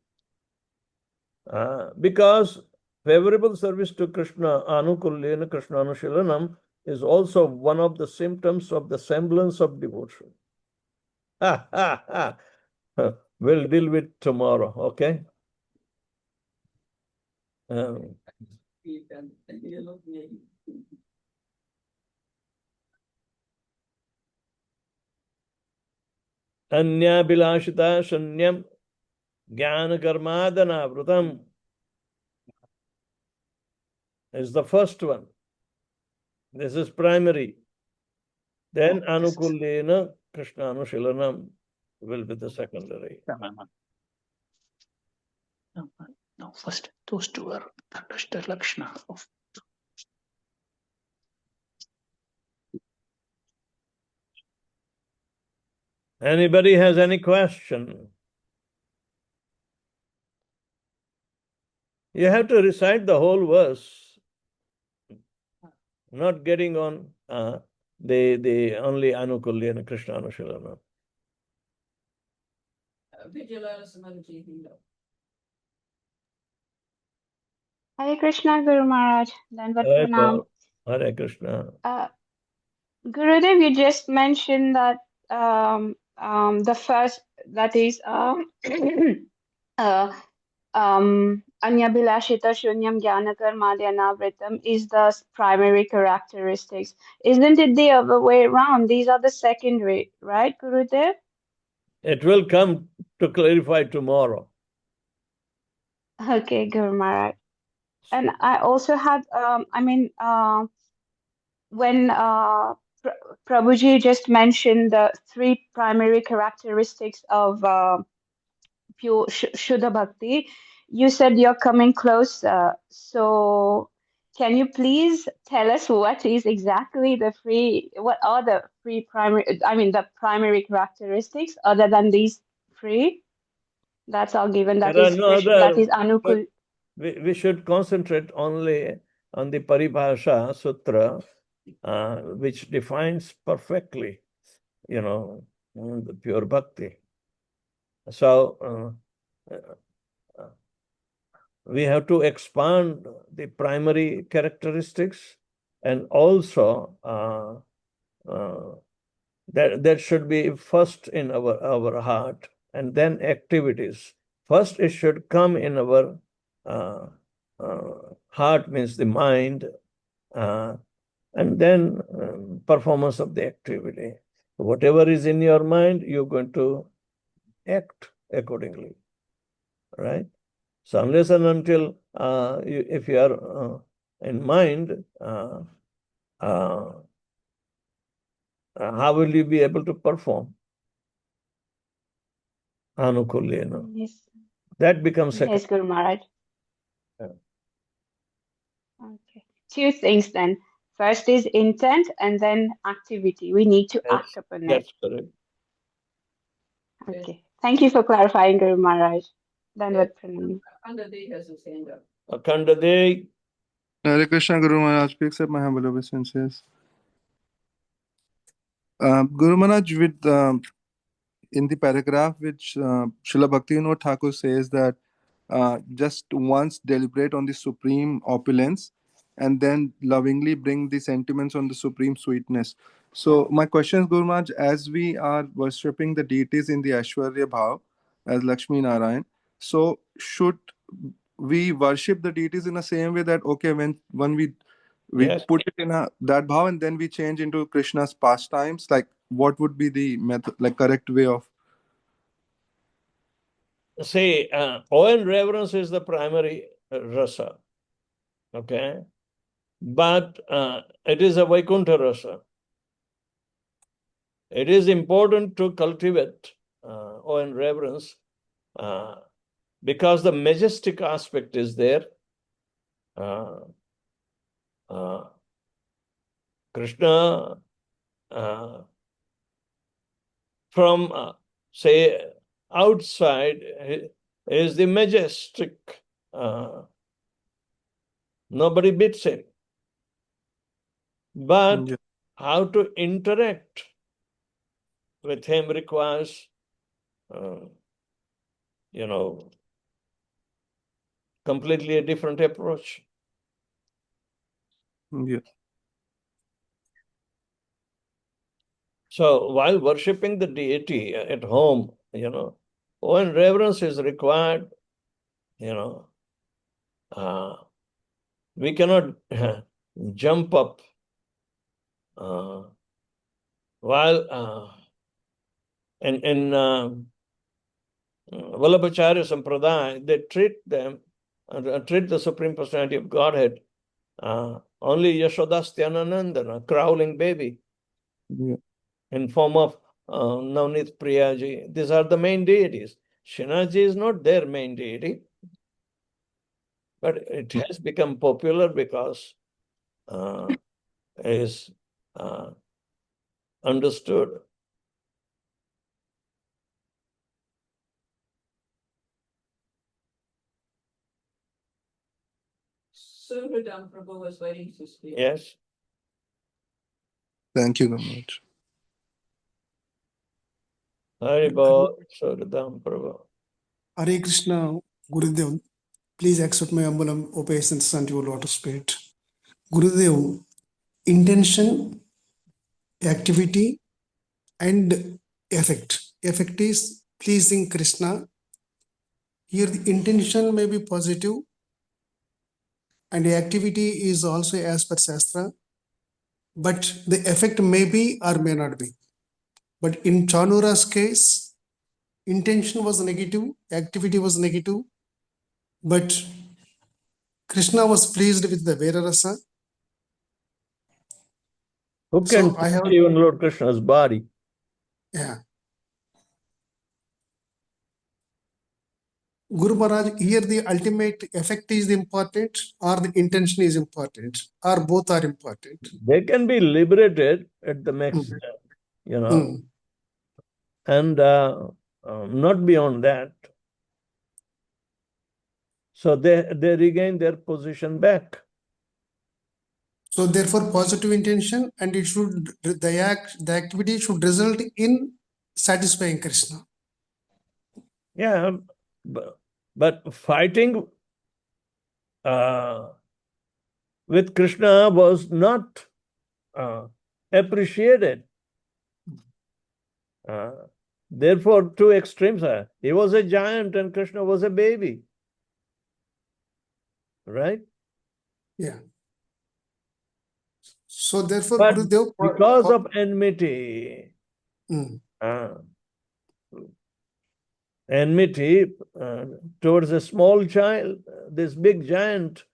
Because favorable service to Krishna, Anukulyena Krishnanushilanam, is also one of the symptoms of the semblance of devotion. We'll deal with tomorrow, okay? Anyabhilashita Shanyam Jnana Karmadana Vratam is the first one. This is primary. Then Anukulyena Krishnanushilanam will be the secondary. No, first those two are understood Lakshana of. Anybody has any question? You have to recite the whole verse, not getting on the only Anukulyena Krishnanushilanam. Vijayalala Samadhi Hindu. Hare Krishna, Guru Maharaj. Dandavat Pranam. Hare Krishna. Gurudev, you just mentioned that the first, that is Anyabhilashita Shunyam Jnanakar Madhyanavritam is the primary characteristics. Isn't it the other way around? These are the secondary, right, Gurudev? It will come to clarify tomorrow. Okay, Guru Maharaj. And I also had, when Prabhuji just mentioned the three primary characteristics of pure Shuddha Bhakti, you said you're coming close. So can you please tell us what are the primary characteristics other than these three? That's all given. That is Anukul. We should concentrate only on the Paribhasha Sutra, which defines perfectly, the pure bhakti. So we have to expand the primary characteristics, and also that should be first in our heart, and then activities. First, it should come in our heart, means the mind, and then performance of the activity. Whatever is in your mind, you're going to act accordingly, right? So unless and until if you are in mind, how will you be able to perform? Anukulyena. Yes. That becomes second. Yes, Guru Maharaj. Yeah. Okay. Two things then. First is intent and then activity. We need to act upon it. That's correct. Okay. Thank you for clarifying, Guru Maharaj. Dandavat Pranam. Akhandade has his hand up. Akhandade. Hare Krishna, Guru Maharaj. Please accept my humble obeisances. Guru Maharaj, in the paragraph which Srila Bhaktivinoda Thakur says that just once deliberate on the supreme opulence and then lovingly bring the sentiments on the supreme sweetness. So my question is, Guru Maharaj, as we are worshipping the deities in the Aishwarya Bhav as Lakshmi Narayan, so should we worship the deities in the same way that, okay, when we Yes. put it in that bhav and then we change into Krishna's pastimes, like what would be the method, like correct way of? See, awe and reverence is the primary rasa, okay? But it is a Vaikuntha rasa. It is important to cultivate awe and reverence because the majestic aspect is there. Krishna, from say outside, is the majestic Nobody beats him. But Yeah. how to interact with him requires, completely a different approach. Yeah. So while worshipping the deity at home, when reverence is required, we cannot jump up while in Vallabhacharya Sampradaya, they treat the Supreme Personality of Godhead only Yashodastyananandana, a crawling baby, Yeah. in form of Navnit Priyaji. These are the main deities. Srinathji is not their main deity, but it has become popular because is understood. Suhridam Prabhu was waiting to speak. Yes. Thank you, Guru Maharaj. Haribol, Suhridam Prabhu. Hare Krishna, Gurudev. Please accept my humble obeisance and your lotus spirit. Gurudev, intention, activity, and effect. Effect is pleasing Krishna. Here the intention may be positive and the activity is also as per Shastra, but the effect may be or may not be. But in Chanura's case, intention was negative, activity was negative, but Krishna was pleased with the Vera Rasa. Who can I have, touch even Lord Krishna's body? yeah. Guru Maharaj, here the ultimate effect is important or the intention is important or both are important. They can be liberated at the maximum, and not beyond that. So they regain their position back. So therefore positive intention and it should, the activity should result in satisfying Krishna. Yeah, but fighting with Krishna was not appreciated. Therefore, two extremes are. He was a giant and Krishna was a baby. Right? Yeah. So therefore, But Gurudev, because of enmity, towards a small child, this big giant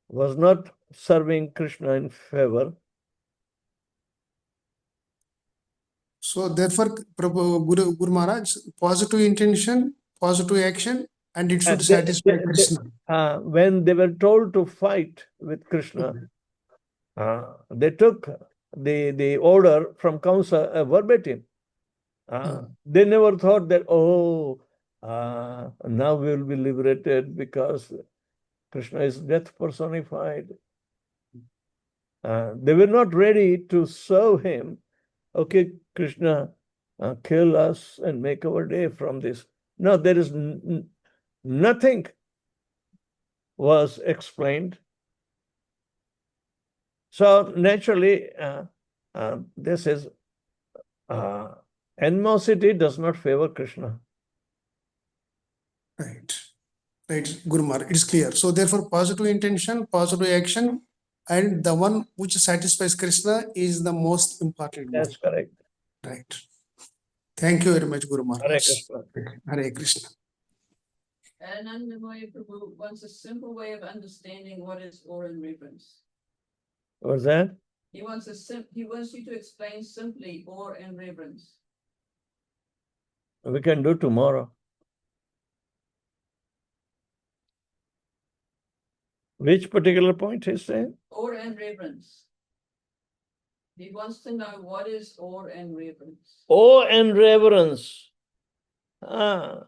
was not serving Krishna in favor. So therefore, Guru Maharaj, positive intention, positive action, and it should satisfy Krishna. When they were told to fight with Krishna, they took the order from Kamsa verbatim. They never thought that, now we will be liberated because Krishna is death personified. They were not ready to serve him. Okay, Krishna, kill us and make our day from this. No, there is nothing was explained. So naturally, this is animosity does not favor Krishna. Right. Right, Guru Maharaj, it's clear. So therefore, positive intention, positive action, and the one which satisfies Krishna is the most important. That's correct. Right. Thank you very much, Guru Hare Maharaj. Krishna. Hare Krishna. Anandamaya Prabhu wants a simple way of understanding what is awe and reverence. What's that? He wants you to explain simply awe and reverence. We can do tomorrow. Which particular point is saying? Awe and reverence. He wants to know what is awe and reverence. Awe and reverence. Awe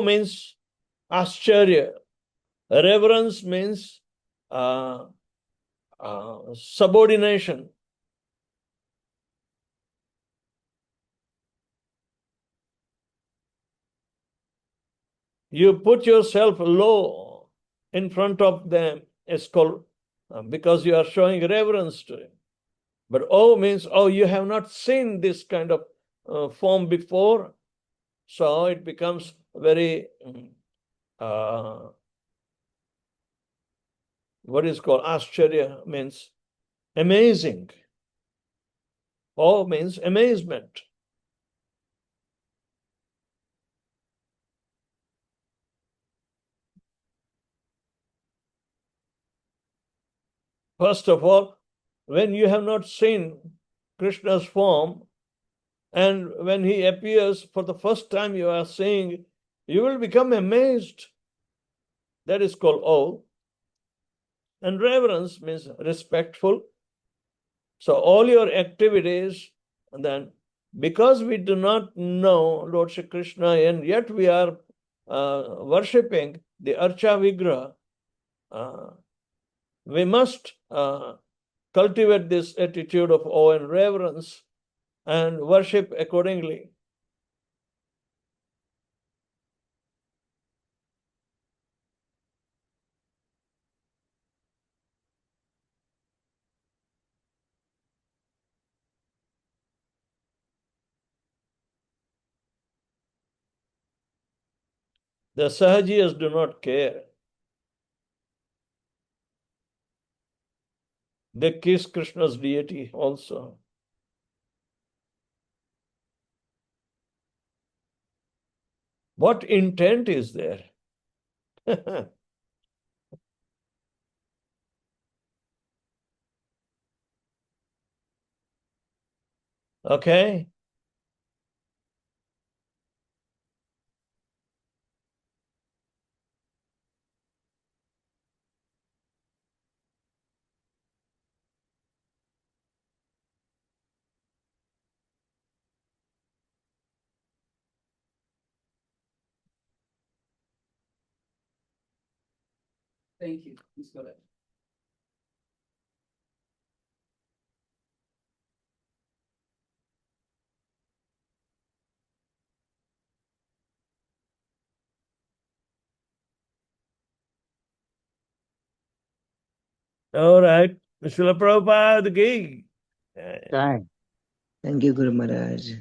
means Ascharya. Reverence means subordination. You put yourself low in front of them. It's called because you are showing reverence to him. But oh means, oh, you have not seen this kind of form before. So it becomes very, what is called Ascharya means amazing. Oh means amazement. First of all, when you have not seen Krishna's form, and when he appears for the first time, you are seeing, you will become amazed. That is called awe. And reverence means respectful. So all your activities, and then because we do not know Lord Shri Krishna, and yet we are worshipping the Archa Vigraha, we must cultivate this attitude of awe and reverence and worship accordingly. The Sahajiyas do not care. They kiss Krishna's deity also. What intent is there? Okay. Thank you. He's got it. All right. Srila Prabhupada ki. Thank Thank you, Guru Maharaj.